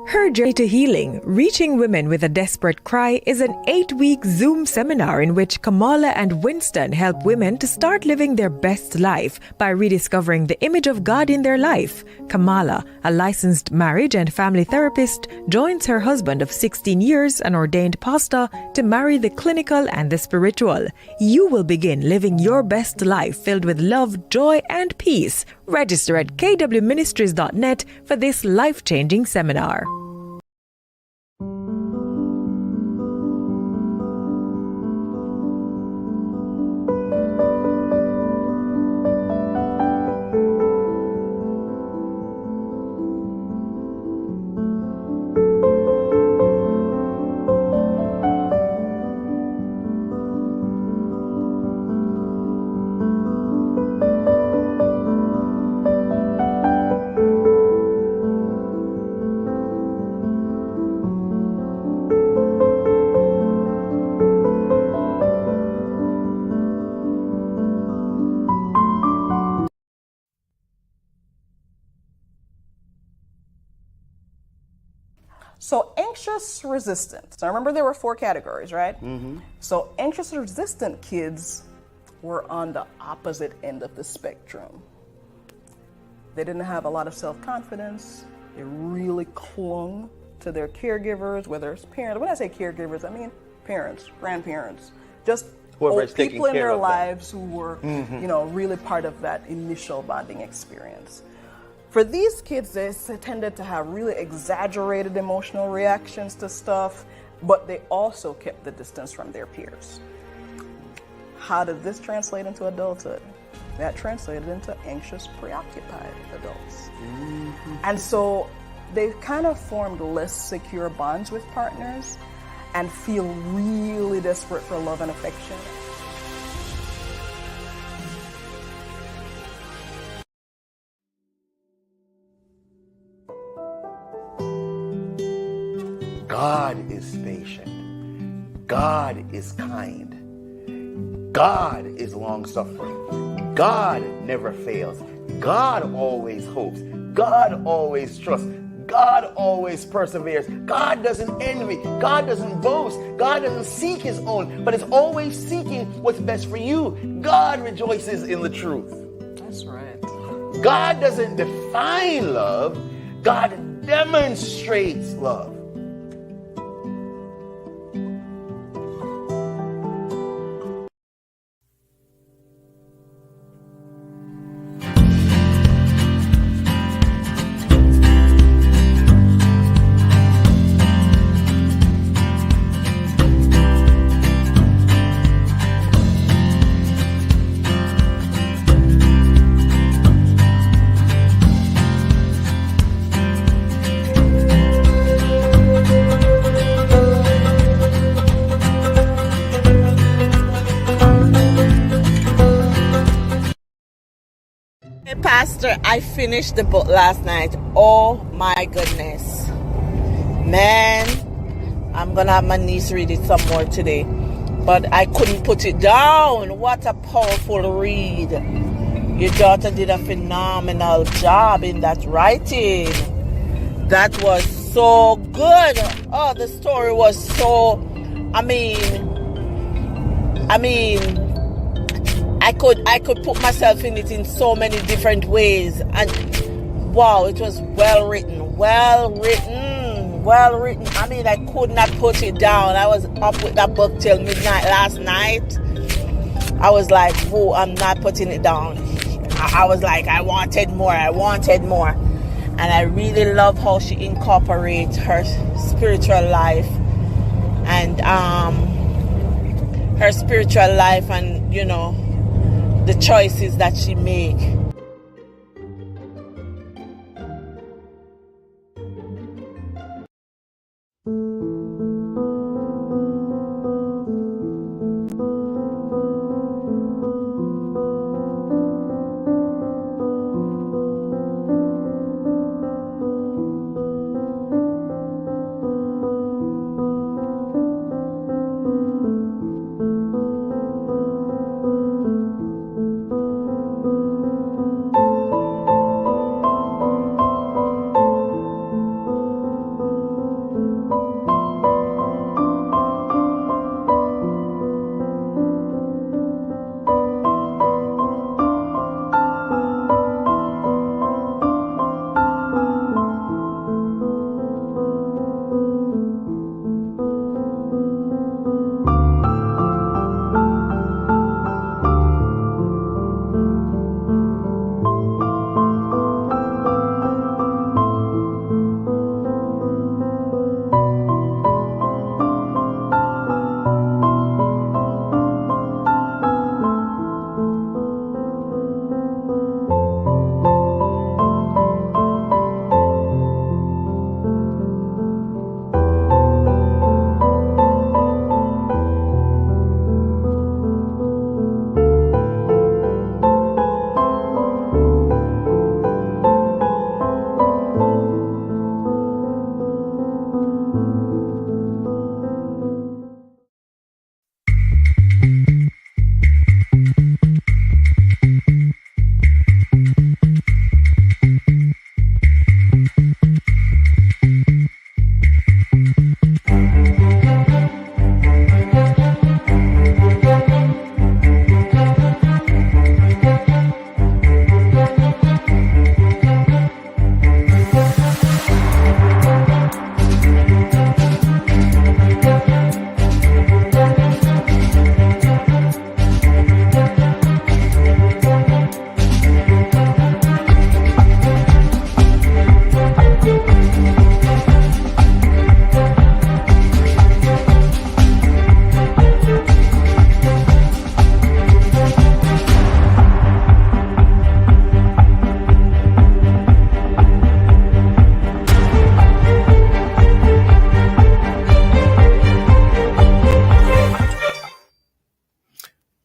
Her Journey to Healing, Reaching Women with a Desperate Cry is an 8-week Zoom seminar in which Kamala and Winston help women to start living their best life by rediscovering the image of God in their life. Kamala, a licensed marriage and family therapist, joins her husband of 16 years, an ordained pastor, to marry the clinical and the spiritual. You will begin living your best life filled with love, joy, and peace. Register at kwministries.net for this life-changing seminar. So anxious resistant. So remember there were 4 categories, right? Mm-hmm. So anxious resistant kids were on the opposite end of the spectrum. They didn't have a lot of self-confidence. They really clung to their caregivers, whether it's parents. When I say caregivers, I mean parents, grandparents, just old people in their lives who were, really part of that initial bonding experience. For these kids, they tended to have really exaggerated emotional reactions to stuff, but they also kept the distance from their peers. How did this translate into adulthood? That translated into anxious, preoccupied adults. Mm-hmm. And so they kind of formed less secure bonds with partners and feel really desperate for love and affection. God is patient. God is kind. God is long-suffering. God never fails. God always hopes. God always trusts. God always perseveres. God doesn't envy. God doesn't boast. God doesn't seek his own, but is always seeking what's best for you. God rejoices in the truth. That's right. God doesn't define love. God demonstrates love. Hey, Pastor, I finished the book last night. Oh my goodness. Man, I'm gonna have my niece read it some more today. But I couldn't put it down. What a powerful read. Your daughter did a phenomenal job in that writing. That was so good. Oh, the story was so, I could put myself in it in so many different ways, and wow, it was well written. I mean, I could not put it down. I was up with that book till midnight last night. I was like, whoa, I'm not putting it down. I was like, I wanted more. And I really love how she incorporates her spiritual life and you know, the choices that she make.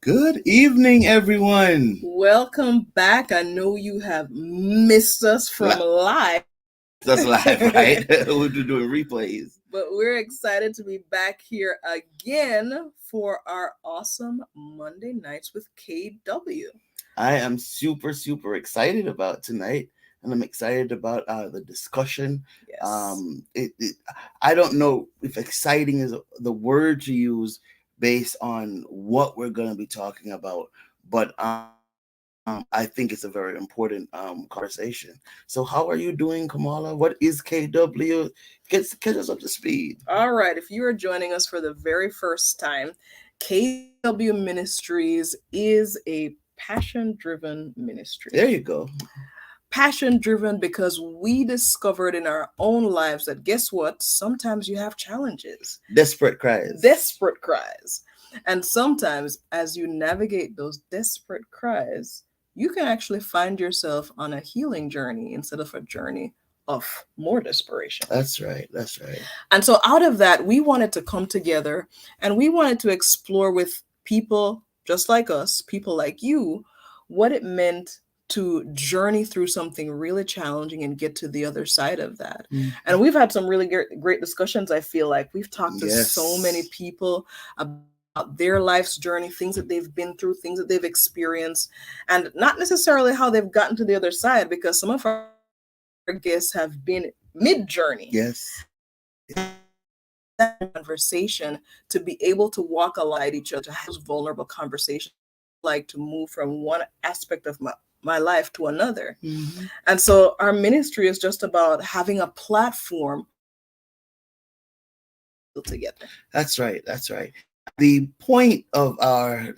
Good evening, everyone. Welcome back. I know you have missed us from live. That's live, right? We're doing replays. But we're excited to be back here again for our awesome Monday nights with KW. I am super excited about tonight. and I'm excited about the discussion. Yes. I don't know if exciting is the word to use based on what we're going to be talking about, but I think it's a very important conversation. So, how are you doing, Kamala? What is KW? Get us up to speed. All right. If you are joining us for the very first time, KW Ministries is a passion-driven ministry. There you go. Passion-driven because we discovered in our own lives that, guess what? Sometimes you have challenges. Desperate cries. Desperate cries. And sometimes as you navigate those desperate cries, you can actually find yourself on a healing journey instead of a journey of more desperation. That's right. That's right. And so out of that, we wanted to come together and we wanted to explore with people just like us, people like you, what it meant to journey through something really challenging and get to the other side of that. And we've had some really great discussions. I feel like we've talked to so many people about their life's journey, things that they've been through, things that they've experienced, and not necessarily how they've gotten to the other side, because some of our guests have been mid-journey. Yes. That conversation, to be able to walk alongside each other, to have those vulnerable conversations, like to move from one aspect of my life to another. And so our ministry is just about having a platform together. That's right. That's right. The point of our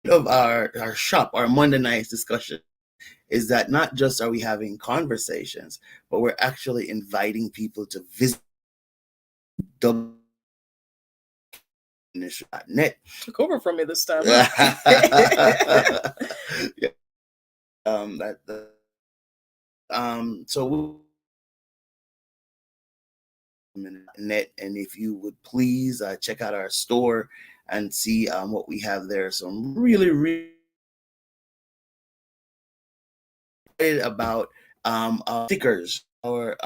our shop, our Monday night discussion, is that not just are we having conversations, but we're actually inviting people to visit net. Took over from me this time. So net, and if you would please check out our store and see what we have there. So I'm really excited about stickers, or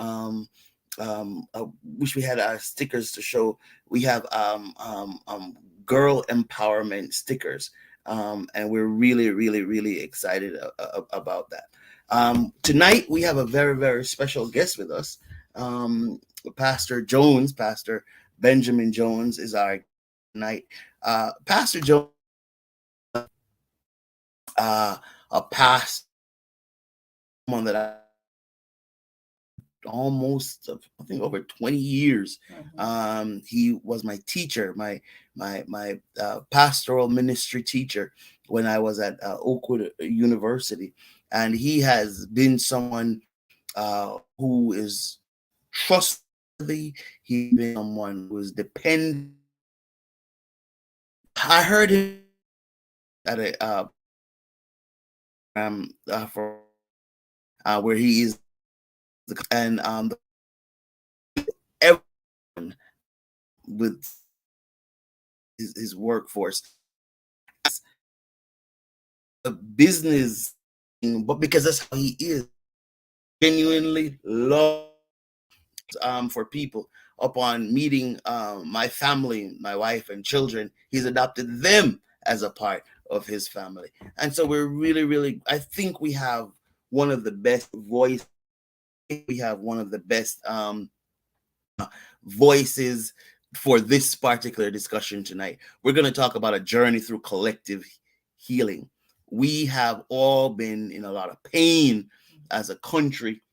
wish we had our stickers to show. We have girl empowerment stickers, and we're really excited about that. Tonight we have a very special guest with us. Pastor Jones, Pastor Benjamin Jones is our tonight. Pastor Jones, a past one that I almost, I think, over 20 years. He was my teacher, my pastoral ministry teacher when I was at Oakwood University, and he has been someone who is trustworthy. He's been someone who is dependent. I heard him at a for where he is, and everyone with his workforce, a business, but because that's how he is, genuinely love for people. Upon meeting my family, my wife and children, he's adopted them as a part of his family. And so we're really, I think we have one of the best voices. We have one of the best voices for this particular discussion tonight. We're going to talk about a journey through collective healing. We have all been in a lot of pain as a country,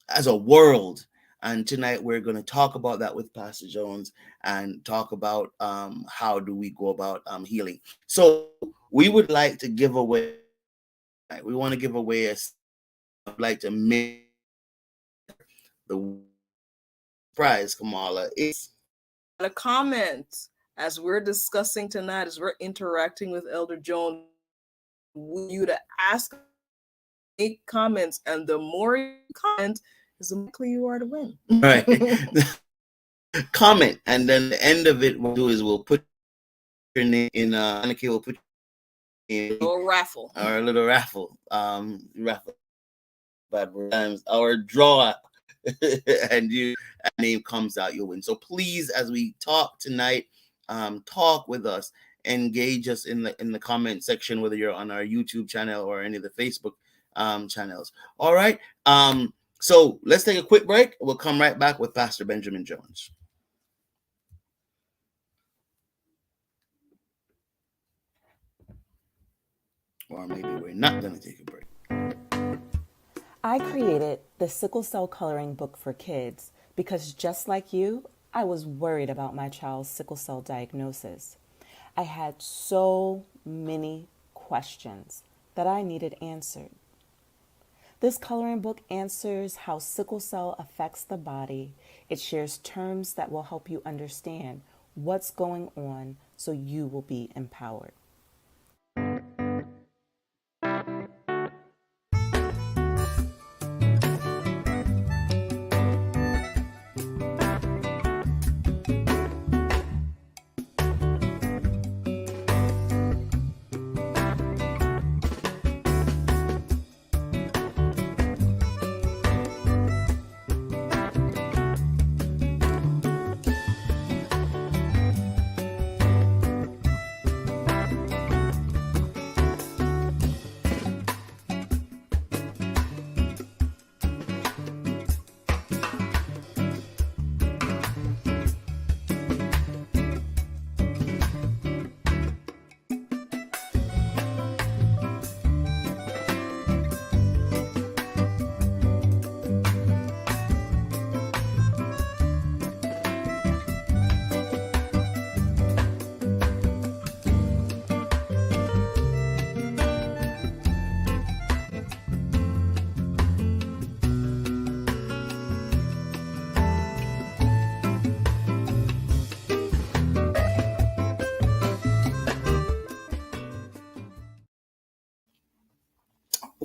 as a world. And tonight we're going to talk about that with Pastor Jones and talk about how do we go about healing. So we would like to give away, we want to give away I'd like to make the prize, Kamala. It's a comment as we're discussing tonight, as we're interacting with Elder Jones, you to ask, make comments, and the more you comment, is the more likely you are to win. Right. Comment, and then the end of it, we'll do is we'll put your name in. Annika will put in a little raffle. Our little raffle. But times our draw, and your name comes out, you'll win. So please, as we talk tonight, talk with us, engage us in the comment section, whether you're on our YouTube channel or any of the Facebook channels. All right. So let's take a quick break. We'll come right back with Pastor Benjamin Jones. Or maybe we're not going to take a break. I created the Sickle Cell Coloring Book for Kids because just like you, I was worried about my child's sickle cell diagnosis. I had so many questions that I needed answered. This coloring book answers how sickle cell affects the body. It shares terms that will help you understand what's going on so you will be empowered.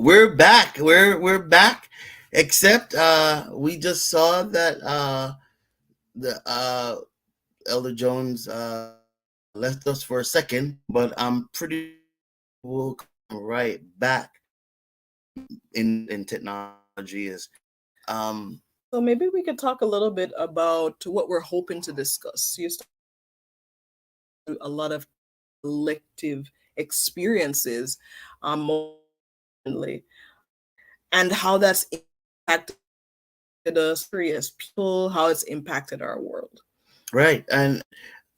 We're back. We're back. Except we just saw that the Elder Jones left us for a second, but I'm pretty we'll come right back in technology is So maybe we could talk a little bit about what we're hoping to discuss. You start a lot of collective experiences, and how that's impacted us as people, how it's impacted our world. Right, and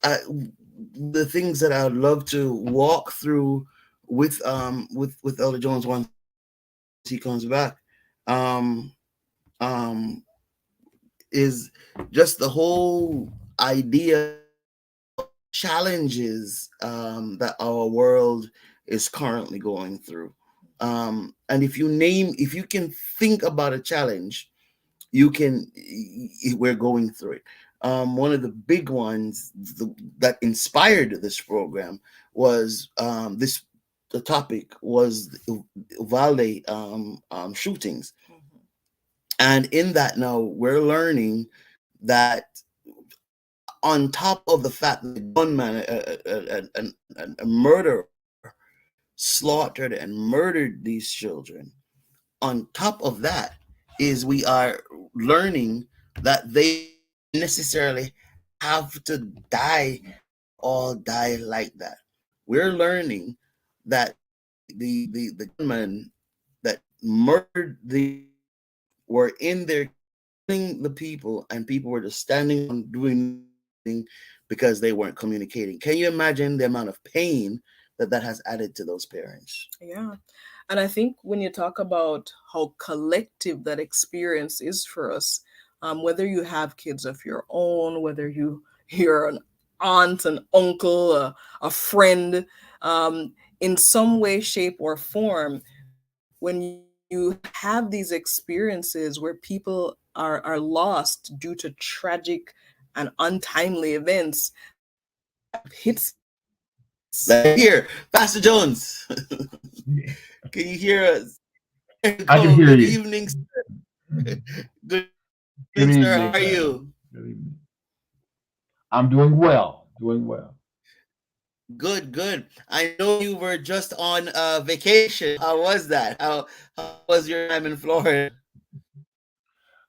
the things that I'd love to walk through with Elder Jones once he comes back, is just the whole idea of challenges that our world is currently going through. And if you can think about a challenge, we're going through it. One of the big ones that inspired this program was the topic was Uvalde shootings. Mm-hmm. And in that now we're learning that on top of the fact that the gunman, a murderer, slaughtered and murdered these children, on top of that is we are learning that they necessarily have to die like that. We're learning that the gunmen that murdered were in there killing the people, and people were just standing on doing nothing because they weren't communicating. Can you imagine the amount of pain that has added to those parents? Yeah. And I think when you talk about how collective that experience is for us, whether you have kids of your own, whether you're an aunt, an uncle, a friend, in some way, shape, or form, when you have these experiences where people are lost due to tragic and untimely events, hits. Here, Pastor Jones. Can you hear us? I can hear Good you. evening, sir. Good evening, sir. How are you? Good evening. I'm doing well. Good. I know you were just on vacation. How was that? How was your time in Florida?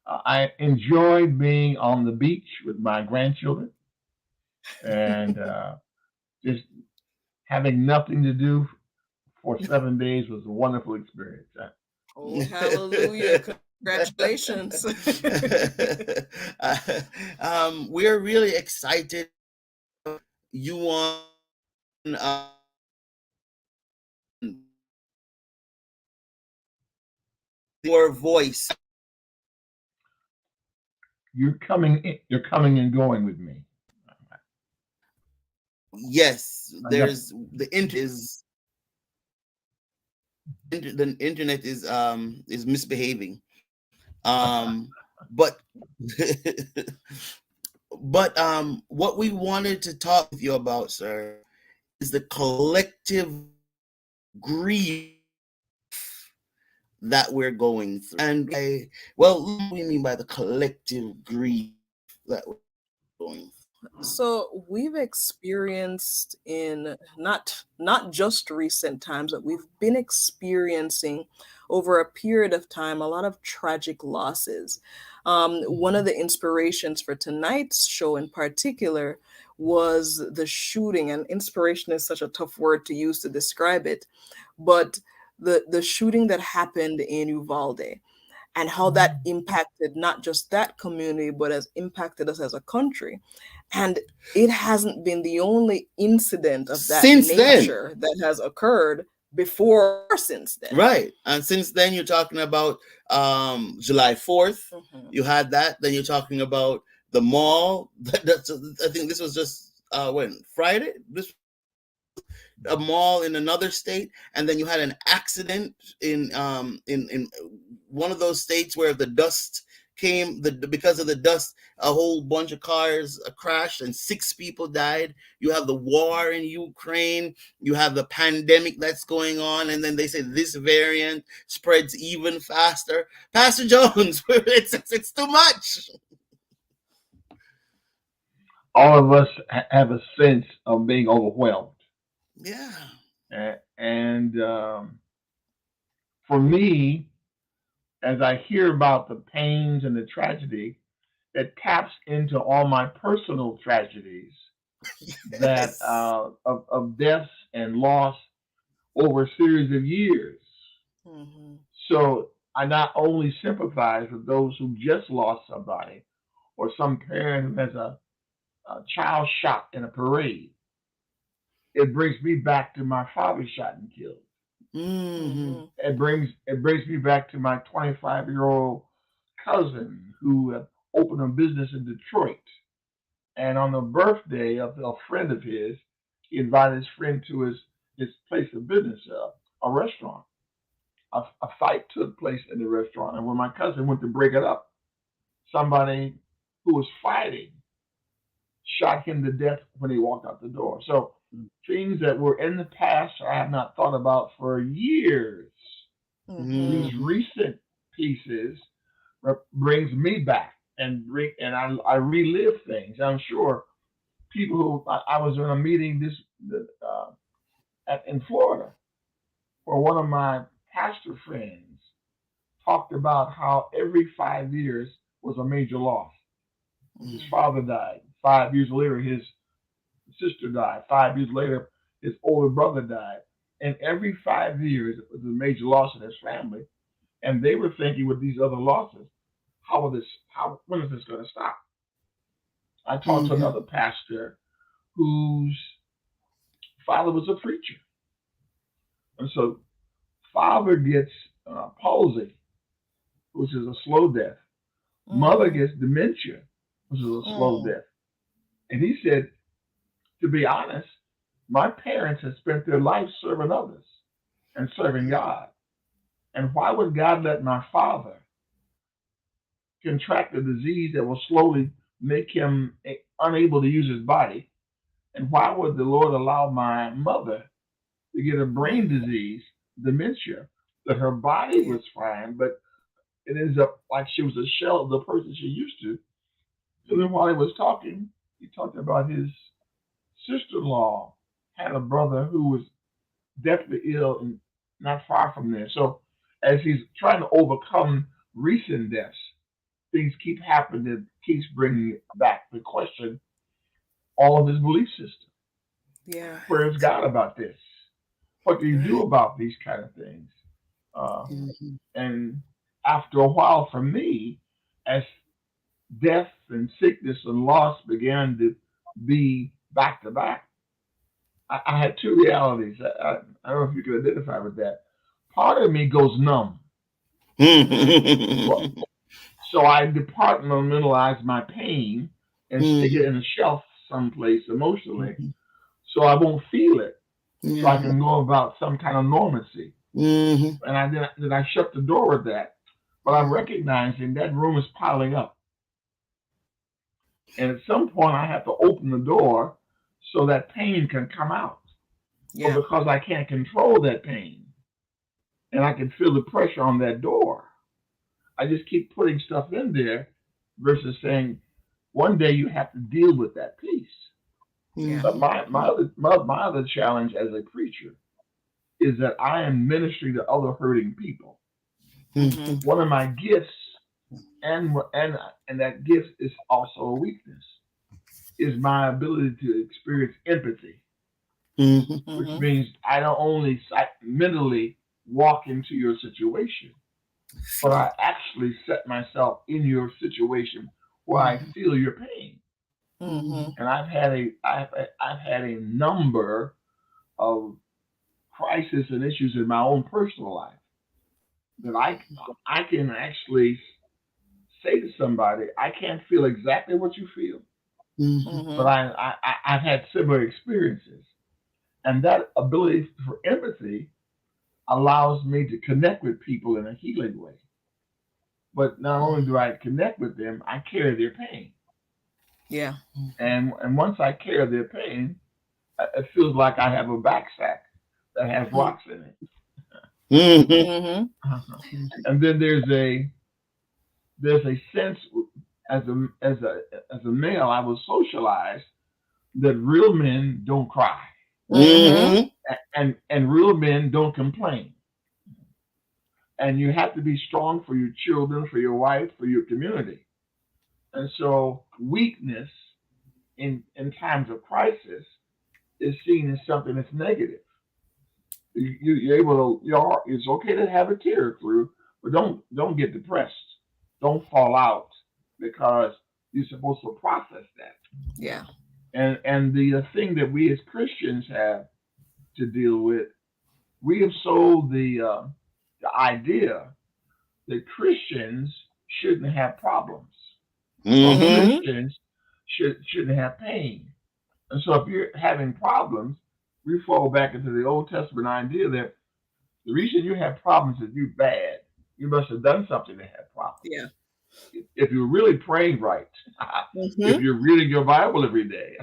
I enjoyed being on the beach with my grandchildren and just having nothing to do for 7 days was a wonderful experience. Oh, hallelujah. Congratulations. We're really excited. You want your voice. You're coming and going with me. Yes, I got there's the internet is misbehaving. But but what we wanted to talk with you about, sir, is the collective grief that we're going through. And what do we mean by the collective grief that we're going through? So we've experienced in not just recent times, but we've been experiencing over a period of time a lot of tragic losses. One of the inspirations for tonight's show in particular was the shooting, and inspiration is such a tough word to use to describe it, but the shooting that happened in Uvalde and how that impacted not just that community, but has impacted us as a country. And it hasn't been the only incident of that Since then. nature that has occurred before or since then. Right. And since then, you're talking about July 4th. You had that. Then you're talking about the mall. I think this was just when? Friday? A mall in another state, and then you had an accident in one of those states where the dust came, because of the dust, a whole bunch of cars crashed and 6 people died. You have the war in Ukraine, you have the pandemic that's going on, and then they say this variant spreads even faster. Pastor Jones, it's too much. All of us have a sense of being overwhelmed. Yeah. And for me, as I hear about the pains and the tragedy, that taps into all my personal tragedies that of deaths and loss over a series of years. So I not only sympathize with those who just lost somebody, or some parent who has a child shot in a parade. It brings me back to my father shot and killed. It brings me back to my 25-year-old cousin who opened a business in Detroit. And on the birthday of a friend of his, he invited his friend to his place of business, a restaurant. A fight took place in the restaurant, and when my cousin went to break it up, somebody who was fighting shot him to death when he walked out the door. So things that were in the past I have not thought about for years. These recent pieces brings me back and I relive things. I'm sure people who I was in a meeting in Florida where one of my pastor friends talked about how every 5 years was a major loss. His father died. 5 years later, his sister died. 5 years later, his older brother died. And every 5 years, it was a major loss in his family. And they were thinking with these other losses, when is this going to stop? I talked to another pastor whose father was a preacher. And so father gets palsy, which is a slow death. Mother gets dementia, which is a slow death. And he said, to be honest, my parents had spent their life serving others and serving God. And why would God let my father contract a disease that will slowly make him unable to use his body? And why would the Lord allow my mother to get a brain disease, dementia, that her body was fine, but it ends up like she was a shell of the person she used to? So then while he was talking, he talked about his sister-in-law had a brother who was deathly ill and not far from there. So as he's trying to overcome recent deaths, things keep happening that keeps bringing back the question, all of his belief system. Yeah. Where is God about this? What do you do about these kind of things? Uh, Mhm. and after a while, for me, as death and sickness and loss began to be back to back, I had two realities. I don't know if you can identify with that. Part of me goes numb. Well, so I departmentalize my pain and stick it in a shelf someplace emotionally so I won't feel it. So I can go about some kind of normalcy. Mhm. And then I shut the door with that. But I'm recognizing that room is piling up. And at some point I have to open the door so that pain can come out. But Yeah. because I can't control that pain and I can feel the pressure on that door, I just keep putting stuff in there versus saying one day you have to deal with that piece. Yeah. But my other challenge as a preacher is that I am ministering to other hurting people. Mhm. One of my gifts, and that gift is also a weakness, is my ability to experience empathy, Mhm. which means I don't only mentally walk into your situation, but I actually set myself in your situation where I feel your pain. And I've had a number of crises and issues in my own personal life that I can actually say to somebody, I can't feel exactly what you feel, Mhm. but I've had similar experiences, and that ability for empathy allows me to connect with people in a healing way. But not only do I connect with them, I carry their pain, Yeah. and once I carry their pain, it feels like I have a backpack that has rocks in it. Mhm. Mm-hmm. And then there's a sense as a male, I was socialized that real men don't cry Mm-hmm. Mhm. and real men don't complain. And you have to be strong for your children, for your wife, for your community. And so weakness in times of crisis is seen as something that's negative. You're able to it's okay to have a tear through, but don't get depressed. Don't fall out because you're supposed to process that. Yeah. And the thing that we as Christians have to deal with, we have sold the idea that Christians shouldn't have problems or Mhm. Christians shouldn't have pain. And so if you're having problems, we fall back into the Old Testament idea that the reason you have problems is you bad. You must have done something to have problems. Yeah. If you're really praying right, if Mm-hmm. you're reading your Bible every day,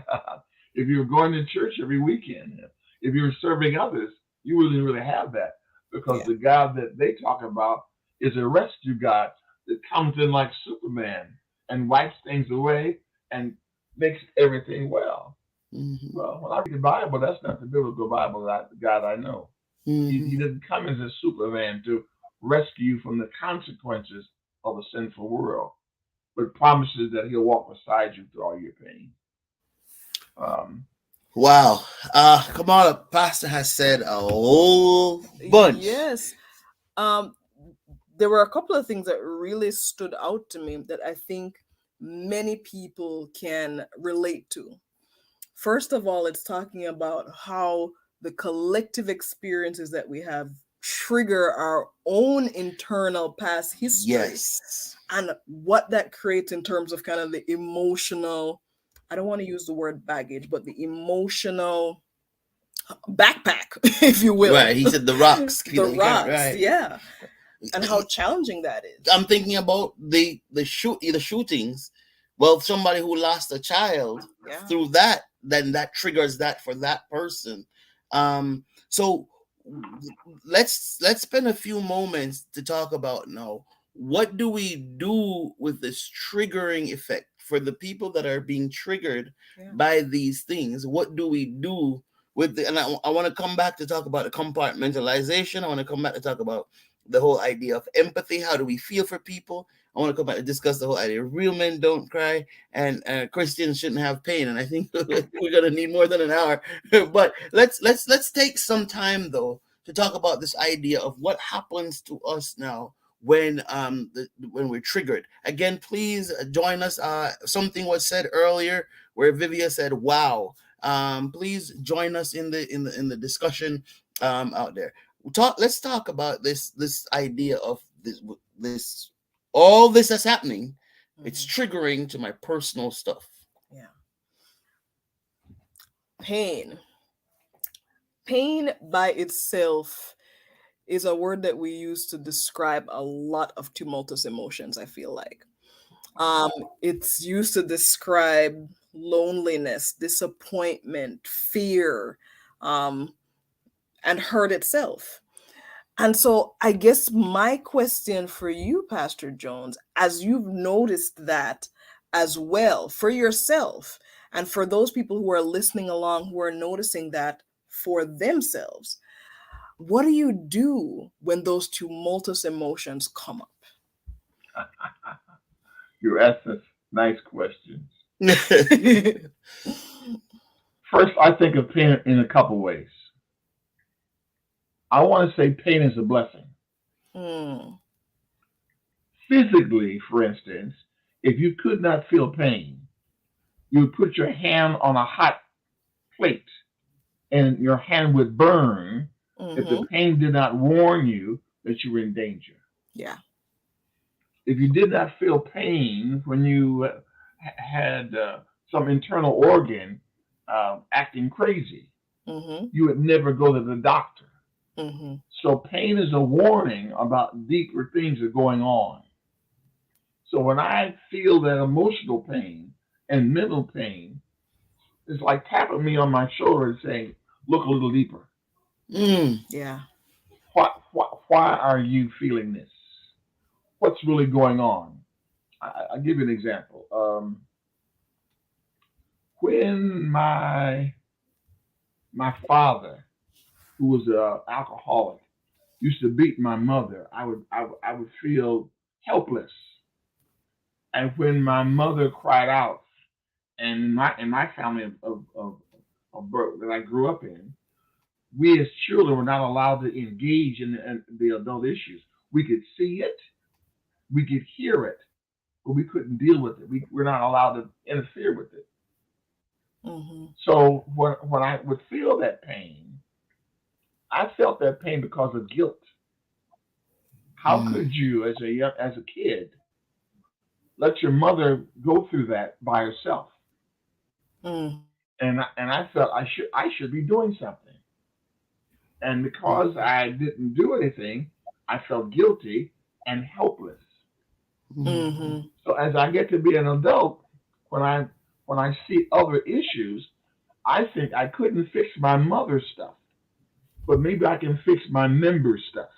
if you're going to church every weekend, if you're serving others, you wouldn't really have that because Yeah. the God that they talk about is a rescue God that comes in like Superman and wipes things away and makes everything well. Mhm. Well, when I read the Bible, that's not the biblical Bible God I know. He Mhm. doesn't come as a Superman to rescue you from the consequences of a sinful world, but promises that he'll walk beside you through all your pain. Um, Wow. Kamala, Pastor has said a whole bunch. Yes. Um, there were a couple of things that really stood out to me that I think many people can relate to. First of all, it's talking about how the collective experiences that we have trigger our own internal past history Yes. and what that creates in terms of kind of the emotional, I don't want to use the word baggage, but the emotional backpack, if you will. Right. He said the rocks. The You can't. rocks, Right. yeah. And how challenging that is. I'm thinking about the shootings. Well, somebody who lost a child Yeah. through that, then that triggers that for that person. So let's spend a few moments to talk about now what do we do with this triggering effect for the people that are being triggered Yeah. by these things. What do we do with the, and I want to come back to talk about the compartmentalization. I want to come back to talk about the whole idea of empathy. How do we feel for people? I want to come back and discuss the whole idea. Real men don't cry, and Christians shouldn't have pain. And I think we're gonna need more than an hour. But let's take some time though to talk about this idea of what happens to us now when when we're triggered. Again, please join us. Something was said earlier where Vivia said, "Wow." Please join us in the discussion out there. Let's talk about this idea of this all this that's happening. It's triggering to my personal stuff. Yeah. Pain by itself is a word that we use to describe a lot of tumultuous emotions, I feel like. It's used to describe loneliness, disappointment, fear, and hurt itself. And so I guess my question for you, Pastor Jones, as you've noticed that as well for yourself, and for those people who are listening along who are noticing that for themselves, what do you do when those tumultuous emotions come up? You asked us nice questions. First, I think of pain in a couple ways. I want to say pain is a blessing. Physically, for instance, if you could not feel pain, you would put your hand on a hot plate and your hand would burn if the pain did not warn you that you were in danger. Yeah. If you did not feel pain when you had some internal organ acting crazy, you would never go to the doctor. So pain is a warning about deeper things are going on. So when I feel that emotional pain and mental pain, it's like tapping me on my shoulder and saying, look a little deeper. Yeah. Why are you feeling this? What's really going on? I'll give you an example. When my father, who was an alcoholic, used to beat my mother, I would feel helpless. And when my mother cried out, and in my family of birth that I grew up in, we as children were not allowed to engage in the adult issues. We could see it, we could hear it, but we couldn't deal with it. We're not allowed to interfere with it. So when I would feel that pain, I felt that pain because of guilt. How could you, as a kid, let your mother go through that by herself? And I felt I should be doing something. And because I didn't do anything, I felt guilty and helpless. So as I get to be an adult, when I see other issues, I think I couldn't fix my mother's stuff, but maybe I can fix my member's stuff.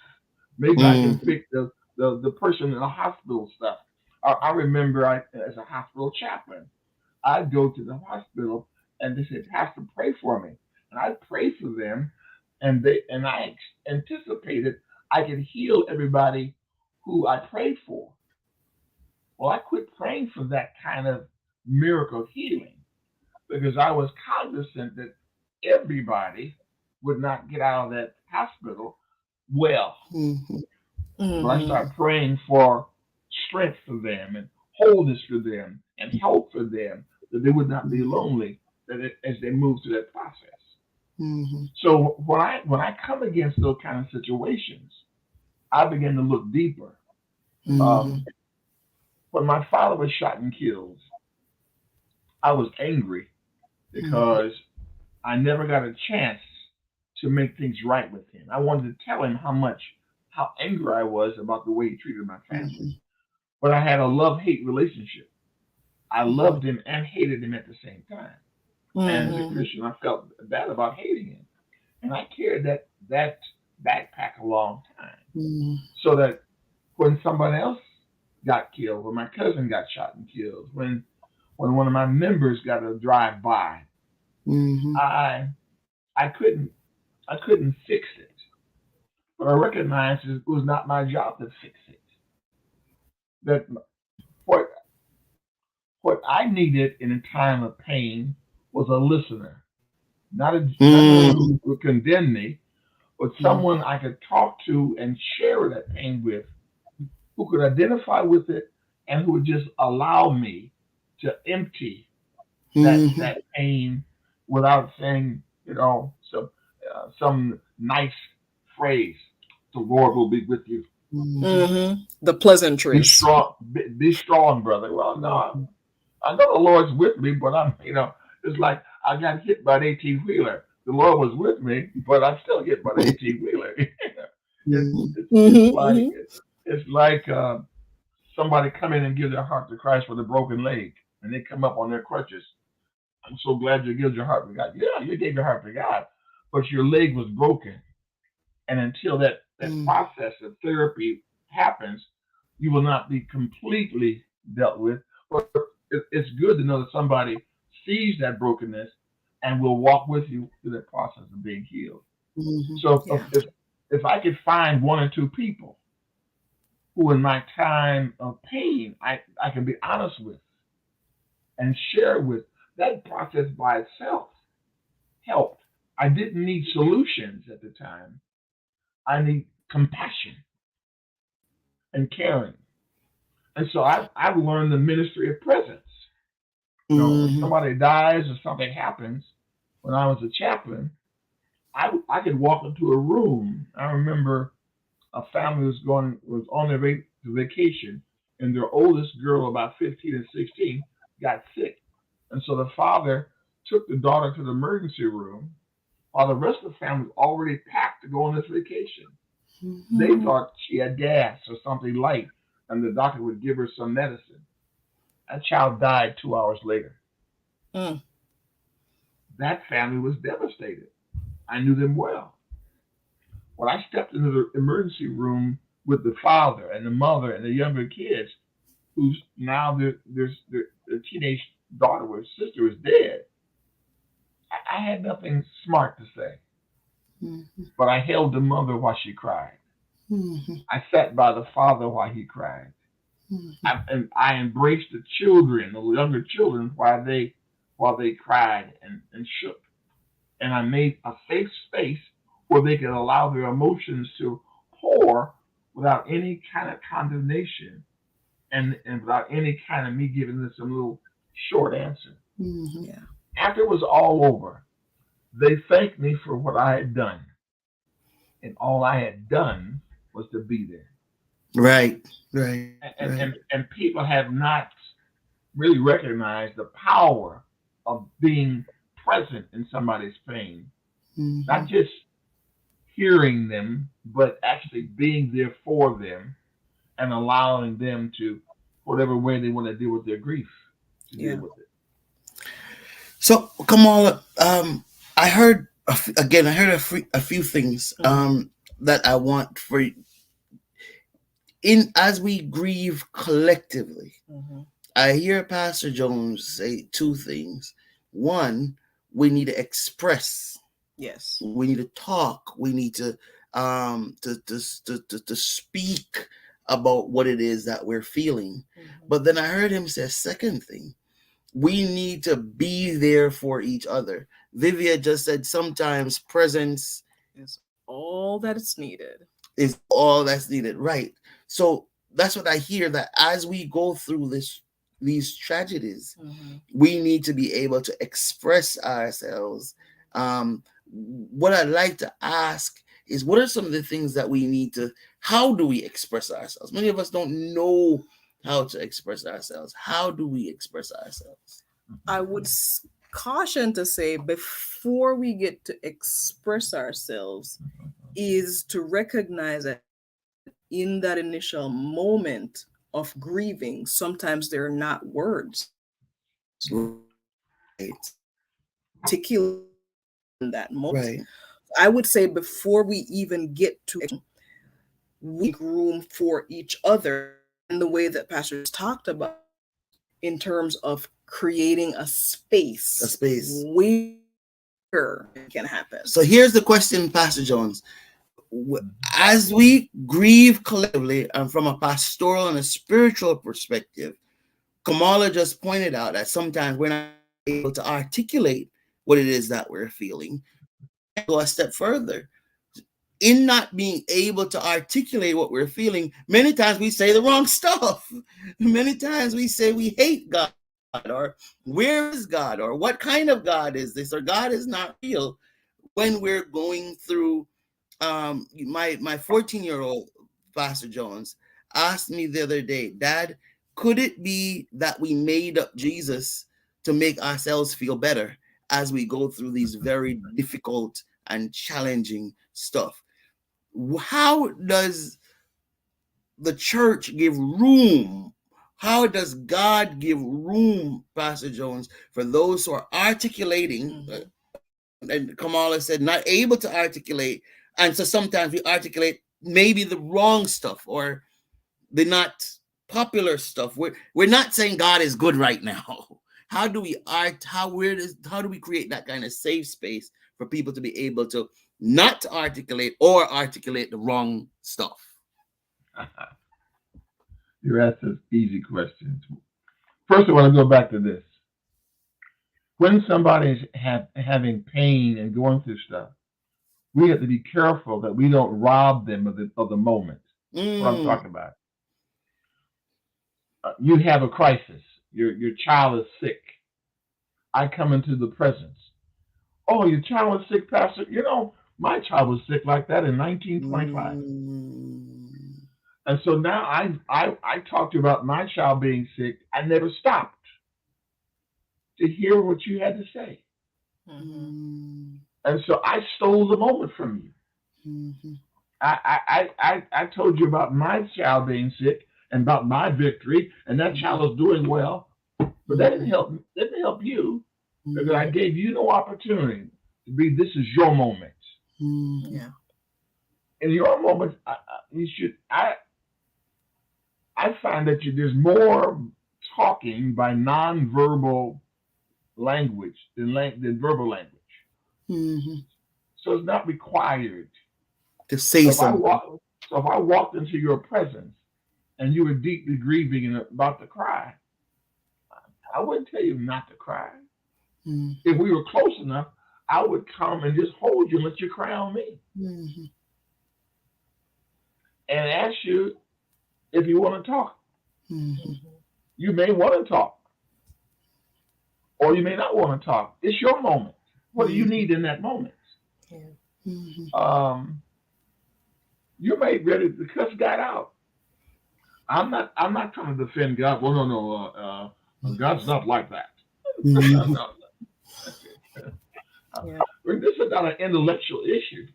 Maybe I can fix the person in the hospital stuff. I remember as a hospital chaplain, I'd go to the hospital and they said, "Pastor, pray for me," and I'd pray for them, and I anticipated I could heal everybody who I prayed for. Well, I quit praying for that kind of miracle healing because I was cognizant that everybody would not get out of that hospital well. But I started praying for strength for them and wholeness for them and help for them, that they would not be lonely as they move through that process. So when I come against those kind of situations, I begin to look deeper. When my father was shot and killed, I was angry because I never got a chance to make things right with him. I wanted to tell him how angry I was about the way he treated my family. But I had a love-hate relationship. I loved him and hated him at the same time. And as a Christian, I felt bad about hating him. And I carried that backpack a long time. So that when somebody else got killed, when my cousin got shot and killed, when one of my members got a drive-by, I couldn't fix it. But I recognized it was not my job to fix it. That what I needed in a time of pain was a listener, not a who would condemn me, but someone I could talk to and share that pain with, who could identify with it and who would just allow me to empty that pain without saying, some nice phrase. The Lord will be with you. The pleasantries. Be strong, brother. Well, no, I know the Lord's with me, but it's like I got hit by an 18-wheeler. The Lord was with me, but I'm still hit by the 18-wheeler. It's like somebody come in and give their heart to Christ with a broken leg, and they come up on their crutches. I'm so glad you gave your heart to God. Yeah, you gave your heart to God, but your leg was broken. And until that process of therapy happens, you will not be completely dealt with. But it's good to know that somebody sees that brokenness and will walk with you through that process of being healed. So if I could find one or two people who in my time of pain I can be honest with and share with, that process by itself helped. I didn't need solutions at the time. I need compassion and caring. And so I've learned the ministry of presence. When somebody dies or something happens, when I was a chaplain, I could walk into a room. I remember a family was on their vacation, and their oldest girl, about 15 and 16, got sick. And so the father took the daughter to the emergency room while the rest of the family was already packed to go on this vacation. They thought she had gas or something light, and the doctor would give her some medicine. That child died 2 hours later. That family was devastated. I knew them well. When I stepped into the emergency room with the father and the mother and the younger kids, who's now their teenage daughter or sister is dead, I had nothing smart to say. But I held the mother while she cried. I sat by the father while he cried. And I embraced the children, the younger children, while they cried and shook. And I made a safe space where they could allow their emotions to pour without any kind of condemnation and without any kind of me giving them some little short answer. After it was all over, they thanked me for what I had done. And all I had done was to be there. Right. And people have not really recognized the power of being present in somebody's pain. Not just hearing them, but actually being there for them and allowing them to, whatever way they want to deal with their grief, to deal with it. So, Kamala, I heard a few things that I want for you. As we grieve collectively, I hear Pastor Jones say two things. One, we need to express. Yes. We need to talk. We need to speak about what it is that we're feeling. But then I heard him say a second thing. We need to be there for each other. Vivia just said sometimes presence is all that is needed. Is all that's needed, right? So that's what I hear, that as we go through these tragedies, we need to be able to express ourselves. What I'd like to ask is, what are some of the things that we need to, how do we express ourselves? Many of us don't know how to express ourselves. How do we express ourselves? I would caution to say, before we get to express ourselves, is to recognize that in that initial moment of grieving, sometimes there are not words. Articulate in that moment. Right. I would say before we even get to make room for each other in the way that Pastor talked about, in terms of creating a space where it can happen. So here's the question, Pastor Jones. As we grieve collectively and from a pastoral and a spiritual perspective, Kamala just pointed out that sometimes we're not able to articulate what it is that we're feeling. Go a step further. in not being able to articulate what we're feeling, many times we say the wrong stuff. Many times we say we hate God, or where is God, or what kind of God is this, or God is not real, when we're going through. My 14-year-old, Pastor Jones, asked me the other day, Dad, could it be that we made up Jesus to make ourselves feel better as we go through these very difficult and challenging stuff? How does the church give room? How does God give room, Pastor Jones, for those who are articulating, and Kamala said, not able to articulate, and so sometimes we articulate maybe the wrong stuff or the not popular stuff. We're not saying God is good right now. How do we how do we create that kind of safe space for people to be able to not articulate or articulate the wrong stuff? You're asking easy questions. First, I want to go back to this. When somebody's having pain and going through stuff, we have to be careful that we don't rob them of the moment. What I'm talking about. You have a crisis. Your child is sick. I come into the presence. Oh, your child is sick, Pastor. You know, my child was sick like that in 1925. And so now I talked to you about my child being sick. I never stopped to hear what you had to say. And so I stole the moment from you. I told you about my child being sick and about my victory, and that child was doing well. But that didn't help you, because I gave you no opportunity to be. This is your moment. Yeah. In your moment, you should. I find that there's more talking by nonverbal language than verbal language. So it's not required to say something. So if I walked into your presence and you were deeply grieving and about to cry, I wouldn't tell you not to cry. If we were close enough, I would come and just hold you and let you cry on me. And ask you if you want to talk. You may want to talk, or you may not want to talk. It's your moment. What do you need in that moment? You may be ready to cuss God out. I'm not trying to defend God. Well, no, God's not like that. This is not an intellectual issue.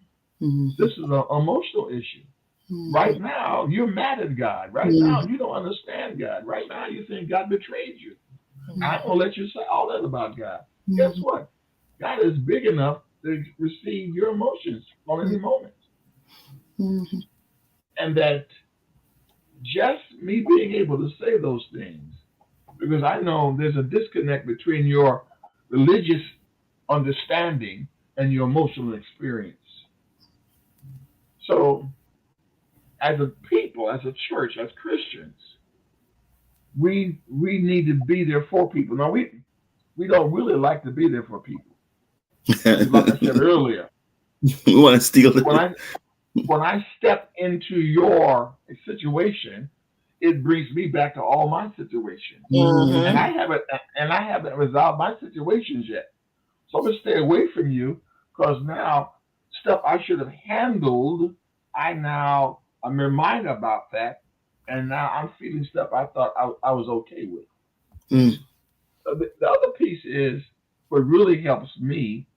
This is an emotional issue. Right now, you're mad at God. Right now, you don't understand God. Right now, you think God betrayed you. I won't let you say all that about God. Guess what? God is big enough to receive your emotions on any moment. And that just me being able to say those things, because I know there's a disconnect between your religious understanding and your emotional experience. So, as a people, as a church, as Christians, we need to be there for people. Now, we don't really like to be there for people. Like I said earlier, we want to steal it. When I step into your situation, it brings me back to all my situations, and I haven't resolved my situations yet. So I'm gonna stay away from you, because now stuff I should have handled, I'm reminded about that, and now I'm feeling stuff I thought I was okay with. So the other piece is, what really helps me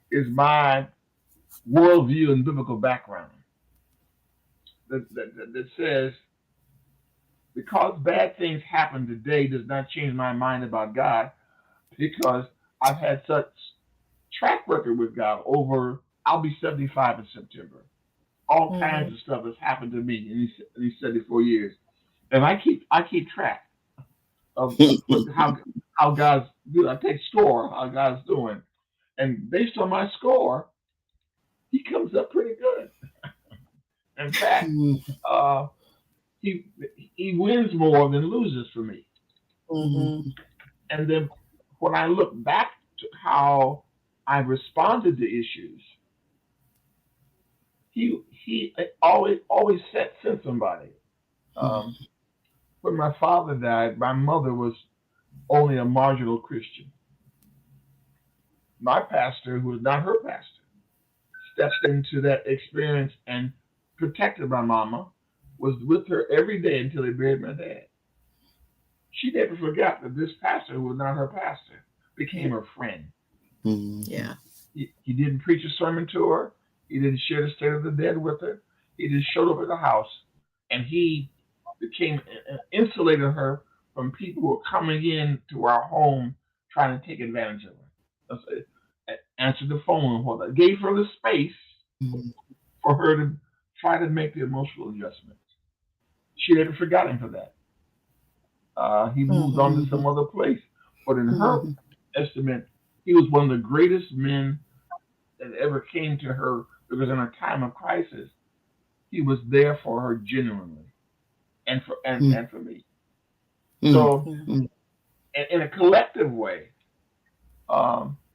is my worldview and biblical background that says, because bad things happen today does not change my mind about God, because I've had such track record with God over, I'll be 75 in September. All kinds of stuff has happened to me in these 74 years. And I keep track of how God's doing. I take score how God's doing. And based on my score, he comes up pretty good. In fact, he wins more than loses for me. And then when I look back to how I responded to issues, he always sent somebody. Um, when my father died, my mother was only a marginal Christian. My pastor, who was not her pastor, stepped into that experience and protected my mama, was with her every day until they buried my dad. She never forgot that this pastor, who was not her pastor, became her friend. Yeah. He didn't preach a sermon to her. He didn't share the state of the dead with her. He just showed up at the house, and he became insulated her from people who were coming in to our home trying to take advantage of her. Answered the phone for her, gave her the space for her to try to make the emotional adjustments. She never forgot him for that. He moved on to some other place, but in her estimate, he was one of the greatest men that ever came to her, because in a time of crisis, he was there for her genuinely, and for me. So, in a collective way,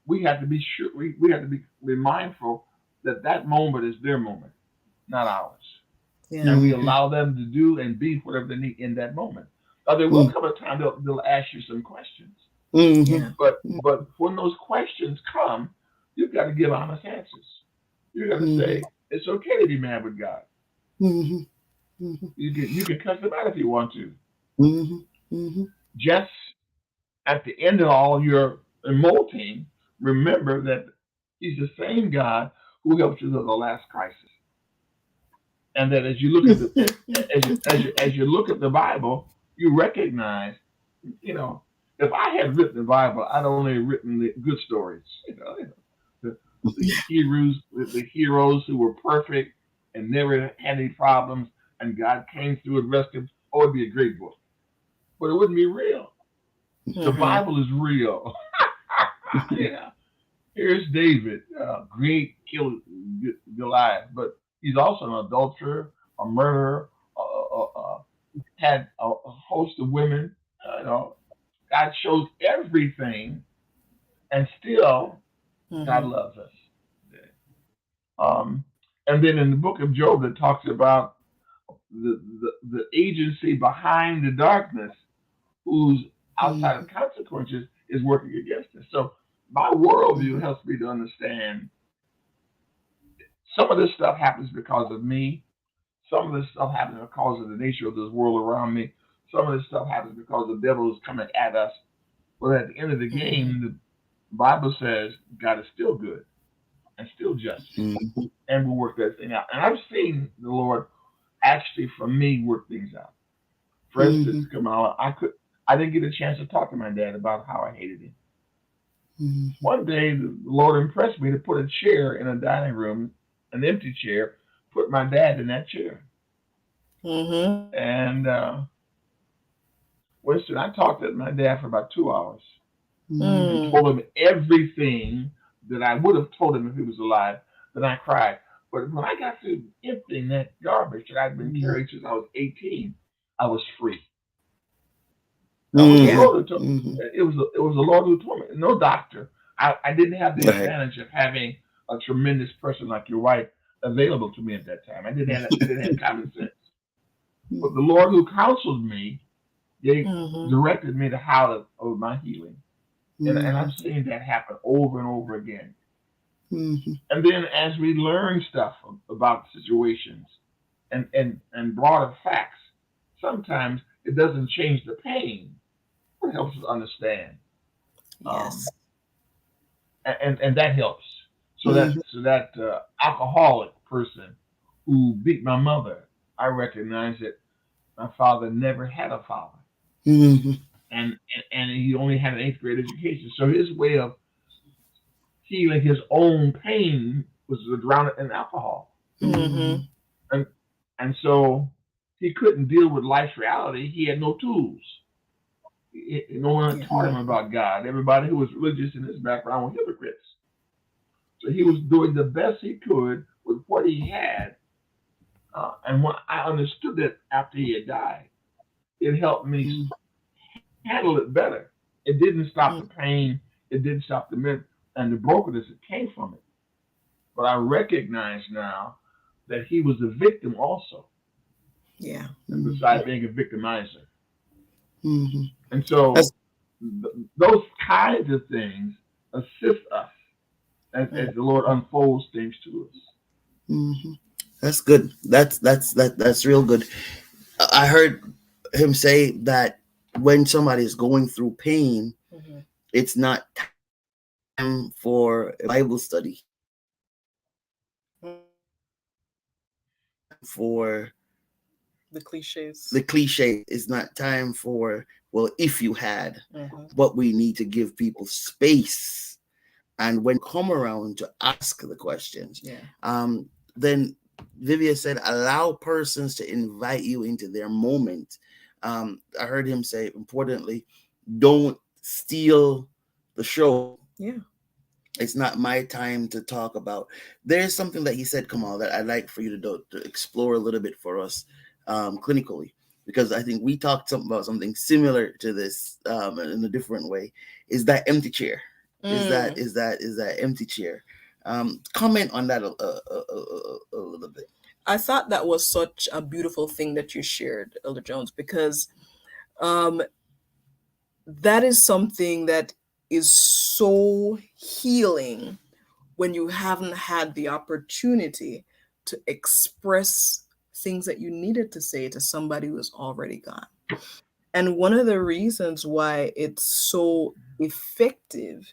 we have to be sure we have to be mindful that moment is their moment, not ours, and we allow them to do and be whatever they need in that moment. Now, there will come a time they'll ask you some questions, but when those questions come, you've got to give honest answers. You got to say it's okay to be mad with God. You can cuss him out if you want to. Just at the end of all your emoting, remember that he's the same God who helped you through the last crisis, and that as you look at as you look at the Bible, you recognize, if I had written the Bible, I'd only written the good stories. The heroes who were perfect and never had any problems, and God came through and rescued them. Oh, it'd be a great book, but it wouldn't be real. The Bible is real. Here's David, great killer Goliath, but he's also an adulterer, a murderer, had a host of women. God shows everything, and still God loves us. And then in the book of Job, it talks about the agency behind the darkness, whose outside of consequences is working against us. So my worldview helps me to understand some of this stuff happens because of me. Some of this stuff happens because of the nature of this world around me. Some of this stuff happens because the devil is coming at us. But at the end of the game, the Bible says God is still good and still just, and will work that thing out. And I've seen the Lord actually, for me, work things out. For instance, Kamala, I didn't get a chance to talk to my dad about how I hated him. One day, the Lord impressed me to put a chair in a dining room, an empty chair, put my dad in that chair. And Winston, I talked to my dad for about 2 hours. And told him everything that I would have told him if he was alive. Then I cried. But when I got to emptying that garbage that I'd been carrying since I was 18, I was free. It was the Lord who told me. No doctor. I didn't have the advantage of having a tremendous person like your wife available to me at that time. I didn't have common sense. But the Lord who counseled me, directed me to how to my healing. And I'm seeing that happen over and over again. And then as we learn stuff about situations and broader facts, sometimes it doesn't change the pain. It helps us understand. Yes. And that helps. So that alcoholic person who beat my mother, I recognize that my father never had a father. And he only had an 8th grade education. So his way of healing his own pain was to drown it in alcohol. And so he couldn't deal with life's reality. He had no tools. No one taught him about God. Everybody who was religious in his background were hypocrites. So he was doing the best he could with what he had. And when I understood that after he had died, it helped me handle it better. It didn't stop the pain. It didn't stop the myth and the brokenness that came from it. But I recognize now that he was a victim also, Yeah. besides being a victimizer. Mm-hmm. And so That's- those kinds of things assist us as the Lord unfolds things to us. Mm-hmm. That's good. That's real good. I heard him say that when somebody is going through pain, it's not time for a Bible study, for The cliches. the cliche. It's not time for, well, if you had, but we need to give people space. And when come around to ask the questions, then Vivia said, allow persons to invite you into their moment. I heard him say, importantly, don't steal the show. Yeah. It's not my time to talk about. There's something that he said, Kamal, that I'd like for you to explore a little bit for us clinically, because I think we talked about something similar to this in a different way. Is that empty chair? Is that empty chair? Comment on that a little bit. I thought that was such a beautiful thing that you shared, Elder Jones, because that is something that is so healing when you haven't had the opportunity to express things that you needed to say to somebody who is already gone. And one of the reasons why it's so effective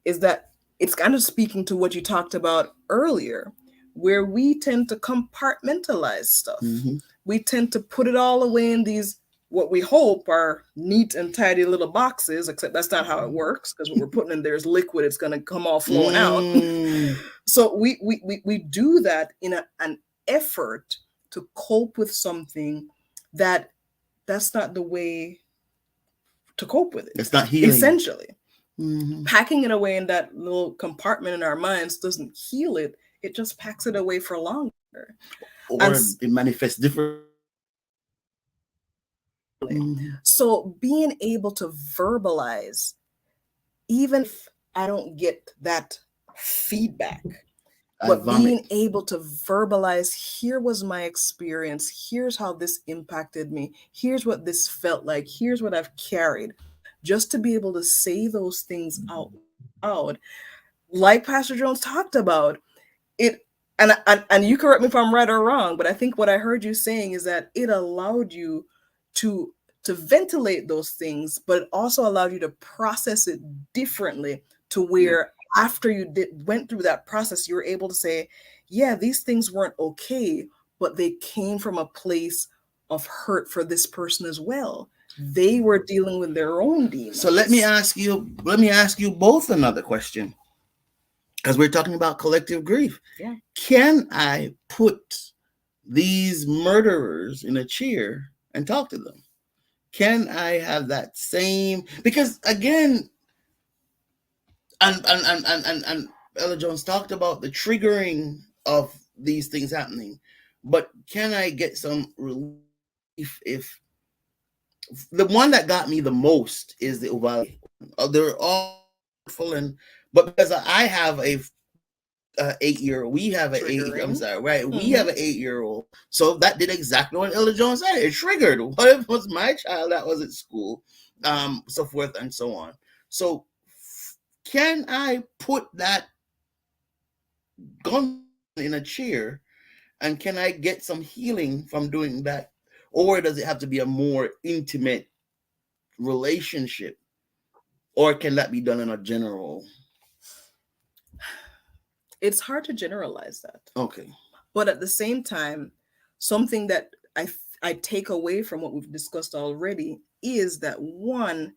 is that it's kind of speaking to what you talked about earlier, where we tend to compartmentalize stuff. We tend to put it all away in these, what we hope are neat and tidy little boxes, except that's not how it works, because what we're putting in there is liquid. It's going to come all flowing out. So we do that in an effort to cope with something that's not the way to cope with it. It's not healing. Essentially. Packing it away in that little compartment in our minds doesn't heal it. It just packs it away for longer. Or it manifests differently. So being able to verbalize, even if I don't get that feedback, but being able to verbalize, here was my experience, here's how this impacted me, here's what this felt like, here's what I've carried, just to be able to say those things out loud, like Pastor Jones talked about it. And you correct me if I'm right or wrong, but I think what I heard you saying is that it allowed you to ventilate those things, but it also allowed you to process it differently, to where after you went through that process, you were able to say, yeah, these things weren't okay, but they came from a place of hurt for this person as well. They were dealing with their own demons. So let me ask you both another question, because we're talking about collective grief. Yeah. Can I put these murderers in a chair and talk to them? Can I have that same? Because again, and Ella Jones talked about the triggering of these things happening, but can I get some relief if the one that got me the most is the Uvalde? They're all full, but because I have a 8-year-old, we have an 8. I'm sorry, right? We have an 8-year-old, so that did exactly what Ella Jones said. It triggered. What if it was my child that was at school, so forth and so on. So, can I put that gun in a chair, and can I get some healing from doing that, or does it have to be a more intimate relationship, or can that be done in a general? It's hard to generalize that. Okay. But at the same time, something that I take away from what we've discussed already is that, one,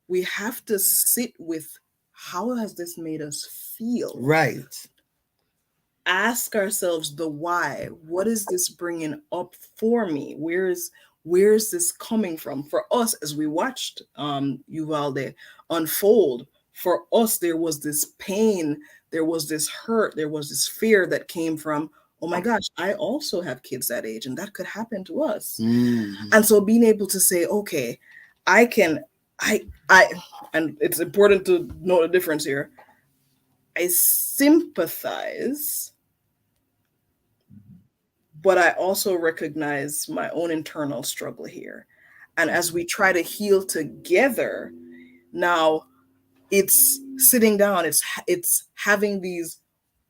we have to sit with, how has this made us feel? Right. Ask ourselves the why. What is this bringing up for me? Where's this coming from? For us, as we watched Uvalde unfold, for us, there was this pain, there was this hurt, there was this fear that came from, oh my gosh, I also have kids that age, and that could happen to us. And so being able to say, okay, I and it's important to know the difference here. I sympathize, but I also recognize my own internal struggle here. And as we try to heal together, now it's sitting down, it's having these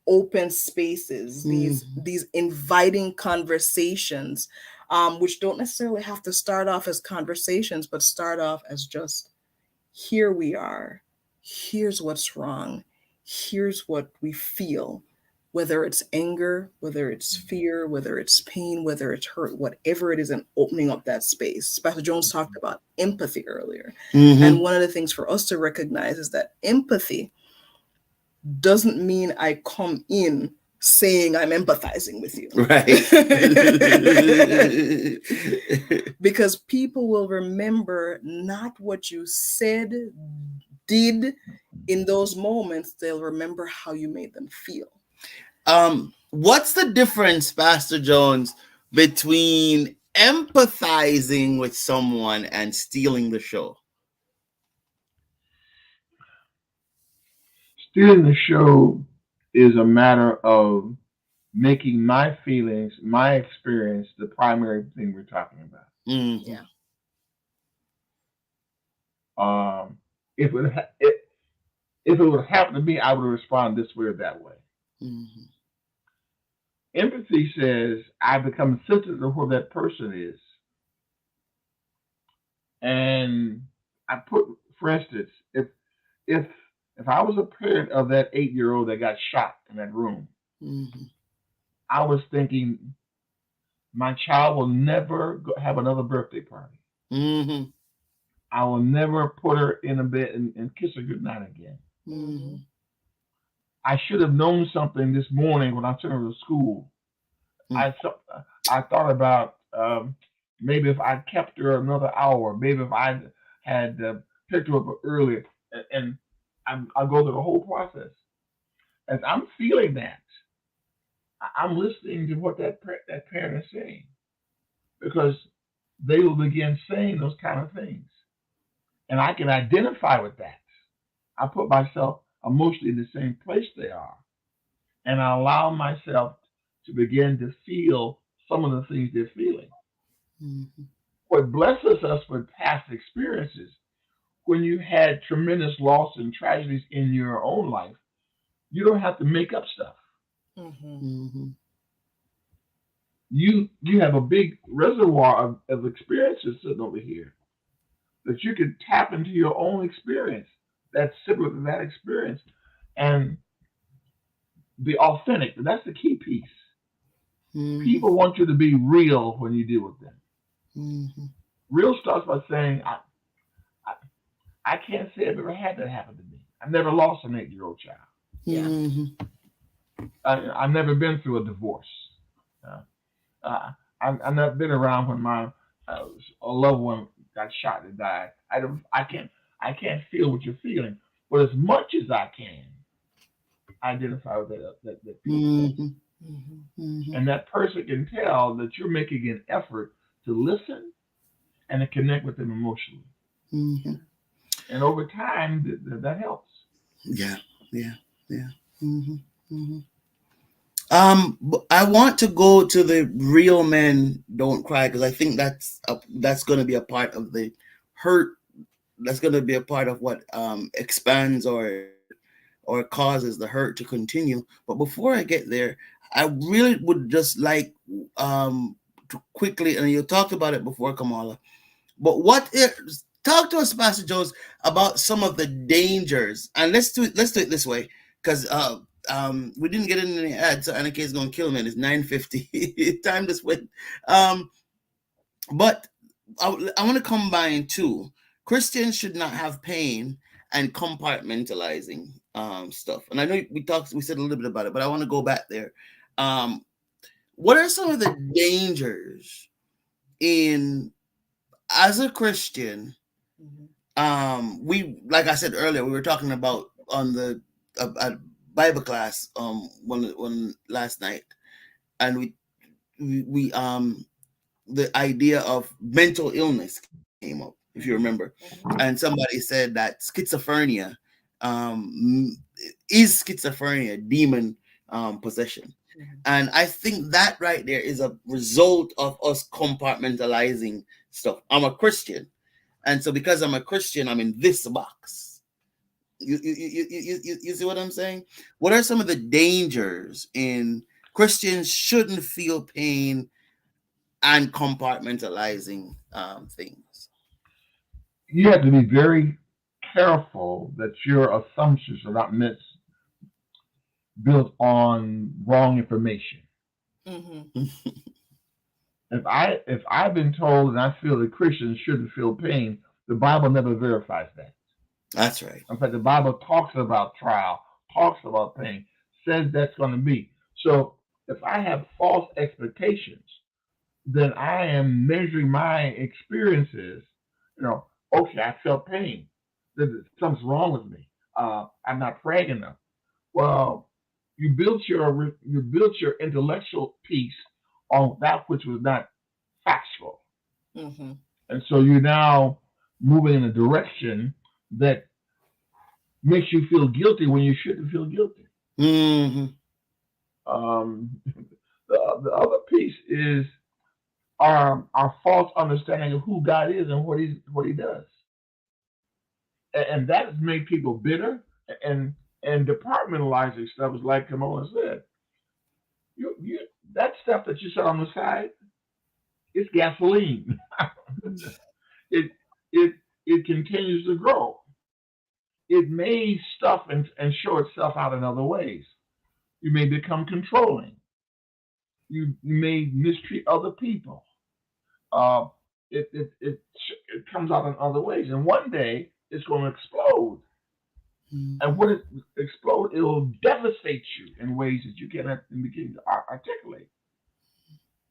open spaces, these inviting conversations, which don't necessarily have to start off as conversations, but start off as just, here we are, here's what's wrong, here's what we feel, whether it's anger, whether it's fear, whether it's pain, whether it's hurt, whatever it is, and opening up that space. Pastor Jones talked about empathy earlier. And one of the things for us to recognize is that empathy doesn't mean I come in saying I'm empathizing with you. Right. Because people will remember not what you said, did in those moments, they'll remember how you made them feel. What's the difference, Pastor Jones, between empathizing with someone and stealing the show? Stealing the show is a matter of making my feelings, my experience, the primary thing we're talking about. Yeah. If it would happen to me, I would respond this way or that way. Empathy says I become sensitive to who that person is. And I put, for instance, if I was a parent of that 8-year-old that got shot in that room, I was thinking, my child will never have another birthday party. I will never put her in a bed and kiss her goodnight again. I should have known something this morning when I took her to school. I thought about maybe if I kept her another hour, maybe if I had picked her up earlier, and I'll go through the whole process. As I'm feeling that, I'm listening to what that parent is saying, because they will begin saying those kind of things. And I can identify with that. I put myself emotionally in the same place they are. And I allow myself to begin to feel some of the things they're feeling. What blesses us with past experiences, when you had tremendous loss and tragedies in your own life, you don't have to make up stuff. You have a big reservoir of experiences sitting over here that you can tap into your own experience that's similar to that experience and be authentic. That's the key piece. People want you to be real when you deal with them. Real starts by saying, I can't say I've ever had that happen to me. I've never lost an 8-year-old child. I've never been through a divorce. I've not been around when my a loved one got shot and died. I can't feel what you're feeling, but as much as I can, identify with that people. And that person can tell that you're making an effort to listen and to connect with them emotionally. And over time, that helps. Yeah. I want to go to the Real Men Don't Cry, because I think that's going to be a part of the hurt. That's going to be a part of what expands or causes the hurt to continue. But before I get there, I really would just like to quickly, and you talked about it before, Kamala, but talk to us, Pastor Jones, about some of the dangers. And let's do it this way, because we didn't get in any ads, so Annika is going to kill me. It's 9:50. Time to swing. But I want to combine two. Christians should not have pain and compartmentalizing stuff. And I know we said a little bit about it, but I want to go back there. What are some of the dangers as a Christian? We, like I said earlier, we were talking about on the Bible class one last night, and we the idea of mental illness came up, if you remember, and somebody said that schizophrenia is schizophrenia demon possession. And I think that right there is a result of us compartmentalizing stuff. I'm a Christian, and so because I'm a Christian, I'm in this box. You see what I'm saying? What are some of the dangers in Christians shouldn't feel pain and compartmentalizing things? You have to be very careful that your assumptions are not built on wrong information. Mm-hmm. If I've been told and I feel that Christians shouldn't feel pain, the Bible never verifies that. That's right. In fact, the Bible talks about trial, talks about pain, says that's going to be. So if I have false expectations, then I am measuring my experiences. Okay, I felt pain. Something's wrong with me. I'm not praying enough. Well, you built your intellectual piece on that which was not factual, Mm-hmm. and so you're now moving in a direction that makes you feel guilty when you shouldn't feel guilty. Mm-hmm. The other piece is our false understanding of who God is and what He does, and that has made people bitter and departmentalizing stuff. Is like Kamala said, you that stuff that you set on the side, it's gasoline. it continues to grow. It may stuff and show itself out in other ways. You may become controlling. You may mistreat other people. It comes out in other ways, and one day it's going to explode. And when it explodes, it will devastate you in ways that you cannot begin to articulate.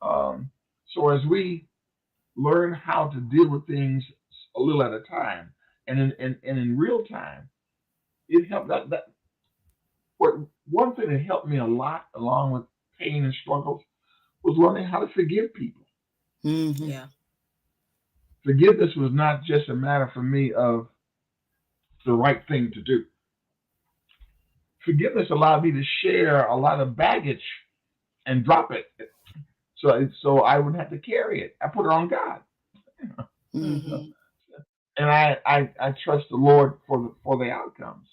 So as we learn how to deal with things a little at a time, and in real time, it helped. One thing that helped me a lot, along with pain and struggles, was learning how to forgive people. Mm-hmm. Yeah. Forgiveness was not just a matter for me of the right thing to do. Forgiveness allowed me to share a lot of baggage and drop it, so I wouldn't have to carry it. I put it on God, Mm-hmm. and I trust the Lord for the outcomes.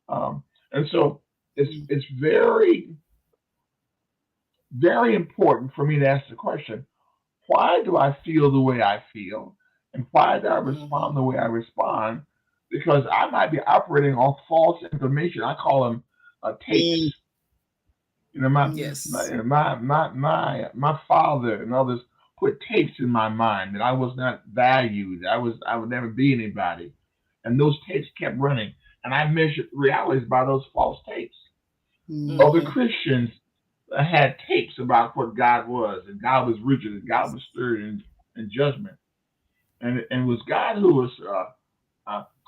And so it's very, very important for me to ask the question: why do I feel the way I feel, and why do I respond the way I respond? Because I might be operating on false information. I call them tapes. Yes. My father and others put tapes in my mind that I was not valued. I would never be anybody, and those tapes kept running. And I measured realities by those false tapes. Mm-hmm. Other Christians had tapes about what God was, and God was rigid, and God was stern in judgment, and it was God who was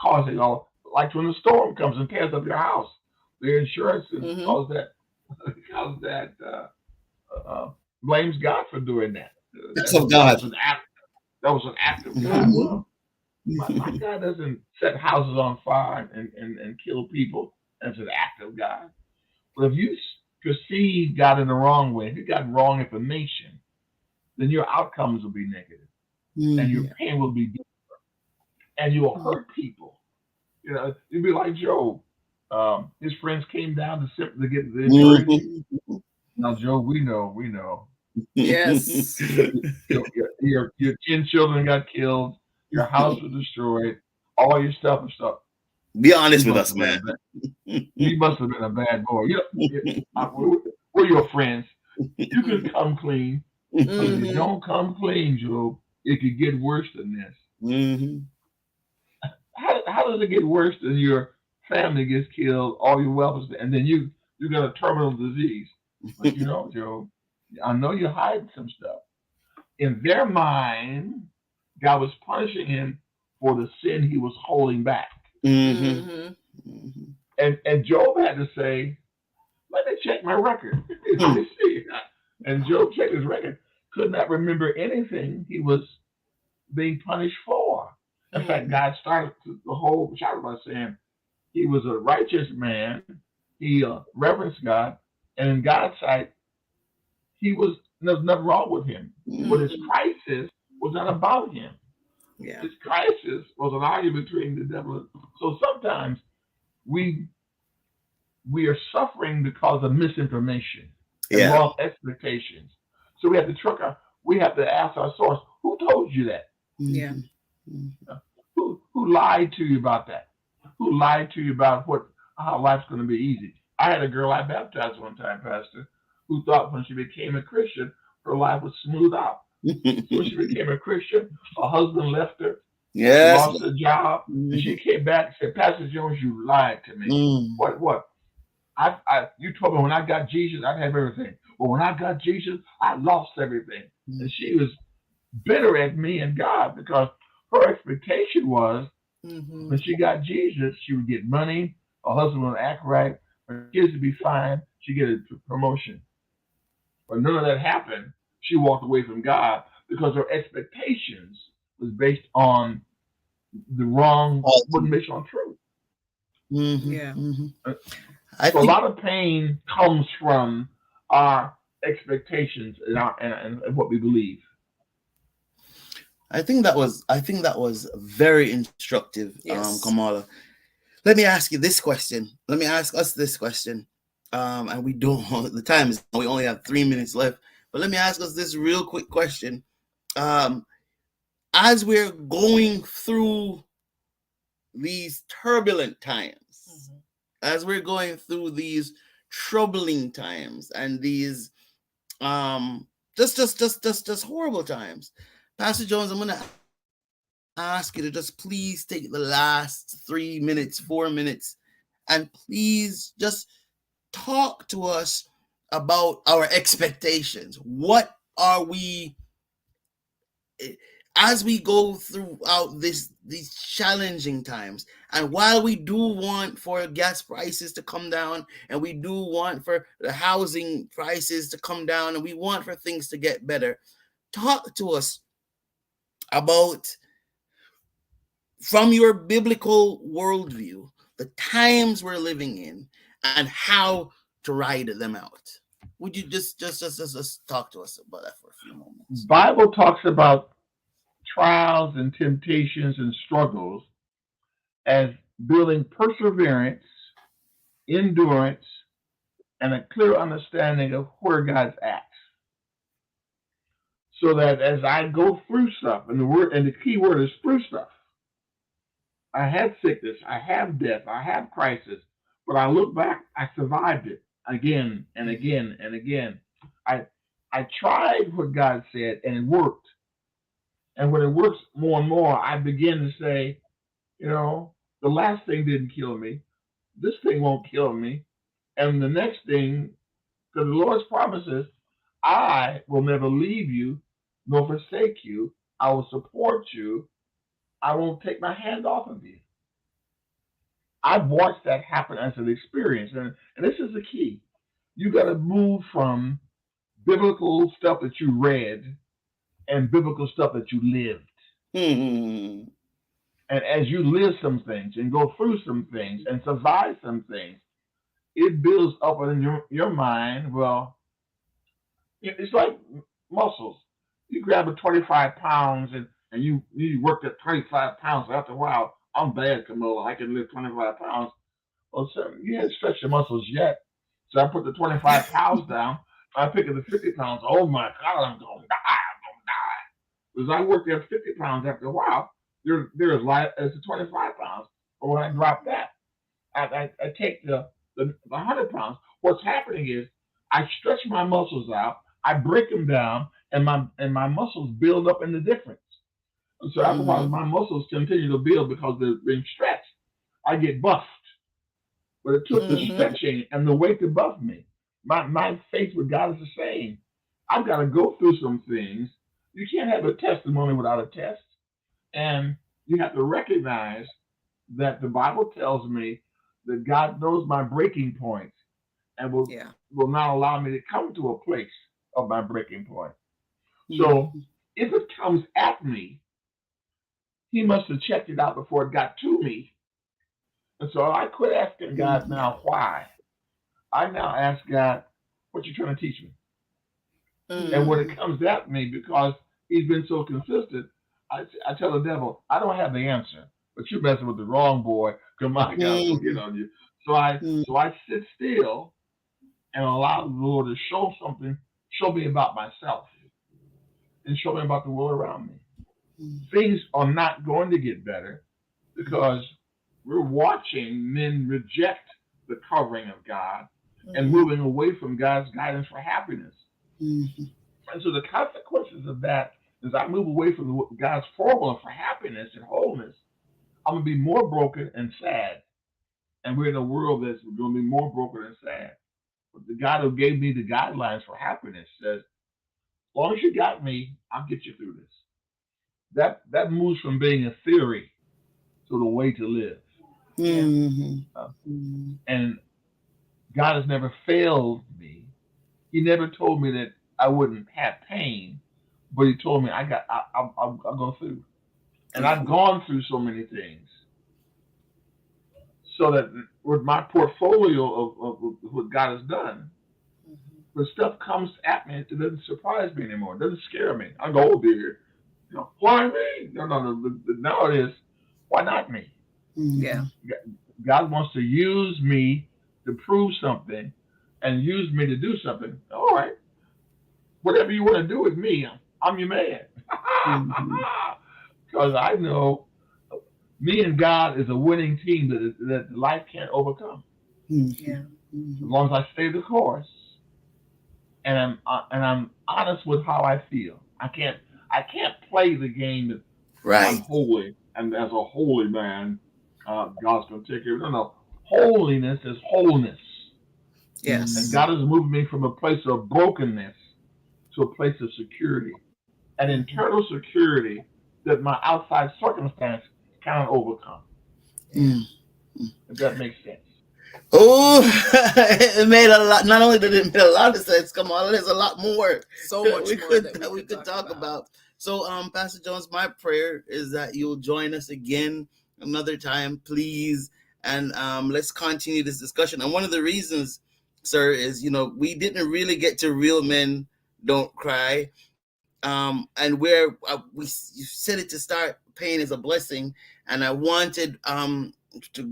causing all, like when the storm comes and tears up your house, the insurance causes that blames God for doing that. That's of God. That was an act of God. Well, my God doesn't set houses on fire and kill people as an act of God. But if you perceive God in the wrong way, if you got wrong information, then your outcomes will be negative, and your pain will be deeper, and you will hurt people. You'd be like Job. His friends came down to get the encouragement. Now, Job, we know. Yes. Your 10 children got killed. Your house was destroyed. All your stuff and stuff. Be honest with us, man. You must have been a bad boy. We're your friends. You can come clean. But if you don't come clean, Job, it could get worse than this. Mm-hmm. How does it get worse than your family gets killed, all your wealth is, and then you got a terminal disease? But Job, I know you're hiding some stuff. In their mind, God was punishing him for the sin he was holding back. Mm-hmm. And Job had to say, let me check my record. Let me see. And Job checked his record, could not remember anything he was being punished for. In fact, God started the whole chapter by saying he was a righteous man. He reverenced God, And in God's sight, there's nothing wrong with him. But his crisis was not about him. Yeah. His crisis was an argument between the devil. So sometimes we are suffering because of misinformation and Yeah. wrong expectations. So we have to ask our source, who told you that? Yeah. Who lied to you about that? Who lied to you about how life's going to be easy? I had a girl I baptized one time, Pastor, who thought when she became a Christian, her life would smooth out. So when she became a Christian, her husband left her. Yes. She lost her job. And she came back and said, Pastor Jones, you lied to me. What? You told me when I got Jesus, I'd have everything. But when I got Jesus, I lost everything. And she was bitter at me and God because her expectation was when she got Jesus, she would get money, her husband would act right, her kids would be fine, she'd get a promotion. But none of that happened. She walked away from God because her expectations was based on the wrong, wasn't based on truth. Yeah. So a lot of pain comes from our expectations and what we believe. I think that was very instructive, Yes. Kamala. Let me ask you this question. Let me ask us this question. And we don't. The time is. We only have 3 minutes left. But let me ask us this real quick question. As we're going through these turbulent times, as we're going through these troubling times, and these just horrible times, Pastor Jones, I'm gonna ask you to just please take the last 3 minutes, 4 minutes, and please just talk to us about our expectations. What are we, as we go throughout these challenging times, and while we do want for gas prices to come down, and we do want for the housing prices to come down, and we want for things to get better, talk to us about, from your biblical worldview, the times we're living in and how to ride them out. Would you just talk to us about that for a few moments? Bible talks about trials and temptations and struggles as building perseverance, endurance, and a clear understanding of where God's at. So that as I go through stuff, and the key word is through stuff. I had sickness, I have death, I have crisis, but I look back, I survived it again and again and again. I tried what God said, and it worked. And when it works more and more, I begin to say, the last thing didn't kill me. This thing won't kill me. And the next thing, because the Lord's promises, I will never leave you nor forsake you. I will support you. I won't take my hand off of you. I've watched that happen as an experience. And this is the key. You got to move from biblical stuff that you read and biblical stuff that you lived. And as you live some things and go through some things and survive some things, it builds up in your mind. Well, it's like muscles. You grab a 25 pounds and you work at 25 pounds. After a while, I'm bad, Camilla. I can lift 25 pounds. Well, so you haven't stretched your muscles yet. So I put the 25 pounds down. I pick up the 50 pounds. Oh my God, I'm going to die. Because I worked at 50 pounds after a while. They're as light as the 25 pounds. But when I drop that, I take the 100 pounds. What's happening is I stretch my muscles out, I break them down, and my muscles build up in the difference. And so after a while, my muscles continue to build because they're being stretched. I get buffed. But it took the stretching and the weight to buff me. My faith with God is the same. I've got to go through some things. You can't have a testimony without a test. And you have to recognize that the Bible tells me that God knows my breaking points and will not allow me to come to a place of my breaking point. So if it comes at me, he must have checked it out before it got to me. And so I quit asking God now why. I now ask God, what you trying to teach me? Mm. And when it comes at me, because he's been so consistent, I tell the devil, I don't have the answer, but you're messing with the wrong boy. Because my God's gonna get on you. So I sit still and allow the Lord to show me about myself, and show me about the world around me. Things are not going to get better because we're watching men reject the covering of God and moving away from God's guidance for happiness. And so the consequences of that is I move away from God's formula for happiness and wholeness. I'm going to be more broken and sad. And we're in a world that's going to be more broken and sad. But the God who gave me the guidelines for happiness says, as long as you got me, I'll get you through this. That moves from being a theory to the way to live. And God has never failed me. He never told me that I wouldn't have pain, but he told me I'll go through. And I've gone through so many things, so that with my portfolio of what God has done, when stuff comes at me, it doesn't surprise me anymore. It doesn't scare me. I go, oh dear, why me? No. Now it is, why not me? Yeah. God wants to use me to prove something and use me to do something. All right. Whatever you want to do with me, I'm your man. Because I know me and God is a winning team that life can't overcome. Yeah. As long as I stay the course and I'm honest with how I feel. I can't play the game that I'm holy, and as a holy man, God's going to take care of it. No. Holiness is wholeness. Yes. And God has moved me from a place of brokenness to a place of security, an internal security that my outside circumstance cannot overcome. If that makes sense. Oh, it made a lot. Not only did it make a lot of sense, come on, there's a lot more. So much that we could talk about. So, Pastor Jones, my prayer is that you'll join us again another time, please, and let's continue this discussion. And one of the reasons, sir, is we didn't really get to Real Men Don't Cry, and where you said it to start. Pain is a blessing, and I wanted to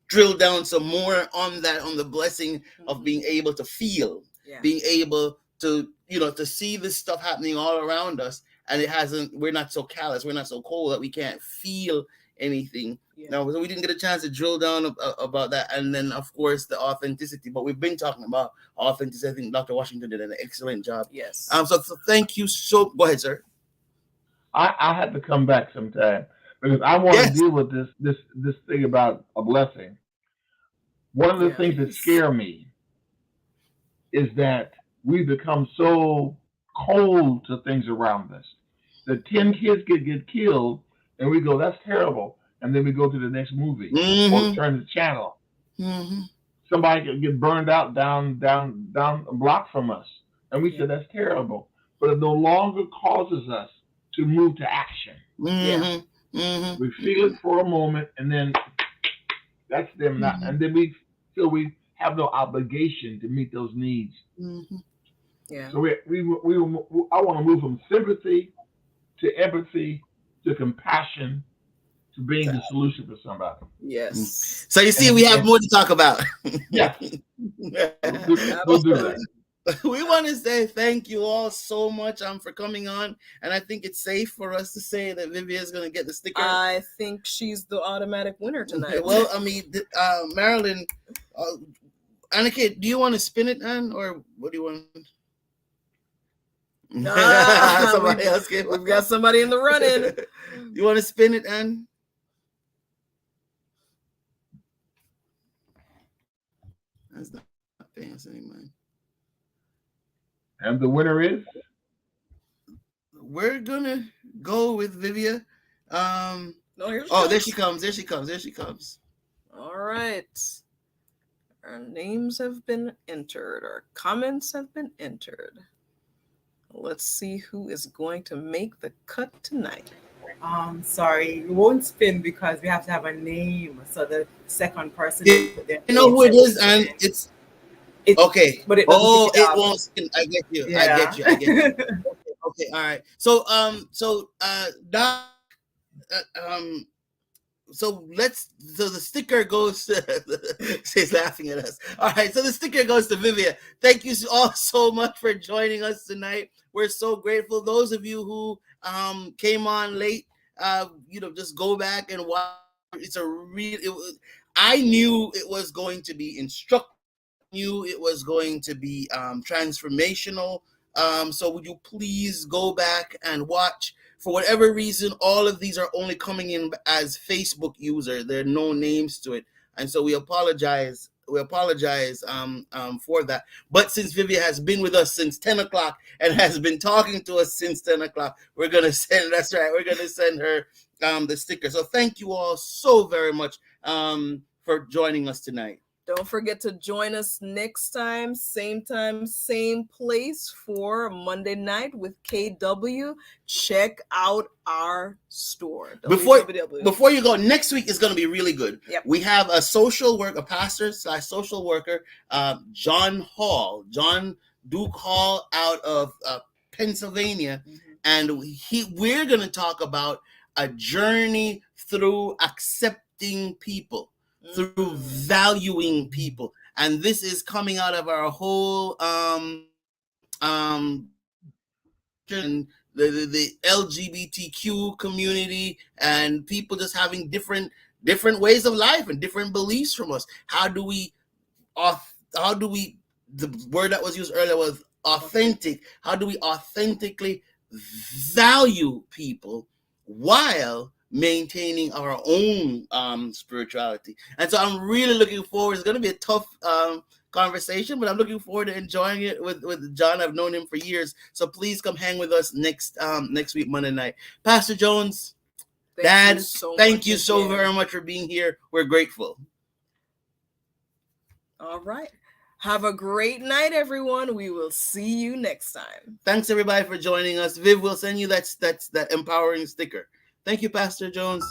drill down some more on that, on the blessing of being able to feel, being able to to see this stuff happening all around us, and we're not so callous, we're not so cold that we can't feel anything. No, so we didn't get a chance to drill down about that. And then of course the authenticity, but we've been talking about authenticity. I think Dr. Washington did an excellent job. Yes. So thank you. So go ahead, sir. I had to come back sometime because I want to deal with this thing about a blessing. One of the things that scare me is that we become so cold to things around us. The 10 kids get killed, and we go, that's terrible. And then we go to the next movie or turn the channel. Somebody could get burned out down a block from us. And we say, that's terrible. But it no longer causes us to move to action. We feel it for a moment, and then that's them not. And then we feel we have no obligation to meet those needs. Yeah. So I want to move from sympathy to empathy to compassion to being the solution for somebody. Yes. So you see, we have more to talk about. Yeah. We'll do that. We want to say thank you all so much for coming on, and I think it's safe for us to say that Vivian is going to get the sticker. I think she's the automatic winner tonight. Well, I mean, Marilyn, Annika, do you want to spin it, Ann, or what do you want? Somebody else came. We've got somebody in the running. You want to spin it, Ann? That's not paying us any money. And the winner is? We're gonna go with Vivia. No, here she comes. There she comes. There she comes. There she comes. All right. Our names have been entered. Our comments have been entered. Let's see who is going to make the cut tonight. Sorry, you won't spin because we have to have a name. So the second person. You know who it is, and Okay. but it doesn't Oh, pick it it up. won't spin. I get you. I Yeah. get you. I get you. Okay. All right. So Doc, so the sticker goes to she's laughing at us. All right, so the sticker goes to Vivian. Thank you all so much for joining us tonight. We're so grateful. Those of you who came on late, just go back and watch. It's I knew it was going to be instructive, knew it was going to be transformational. So would you please go back and watch? For whatever reason, all of these are only coming in as Facebook user. There are no names to it, and so we apologize. We apologize for that. But since Vivian has been with us since 10 o'clock and has been talking to us since 10 o'clock, we're gonna send. That's right. We're gonna send her the sticker. So thank you all so very much for joining us tonight. Don't forget to join us next time, same place for Monday night with KW. Check out our store. Before you go, next week is going to be really good. Yep. We have a pastor/social worker, John Duke Hall out of Pennsylvania, and we're going to talk about a journey through accepting people, through valuing people, and this is coming out of our whole the LGBTQ community and people just having different ways of life and different beliefs from us. How do we the word that was used earlier was authentic. How do we authentically value people while maintaining our own spirituality? And so I'm really looking forward. It's going to be a tough conversation, but I'm looking forward to enjoying it with John. I've known him for years, so please come hang with us next week, Monday night. Pastor Jones, Dad, thank you so very much for being here. We're grateful. All right. Have a great night, everyone. We will see you next time. Thanks everybody for joining us. Viv will send you that empowering sticker. Thank you, Pastor Jones.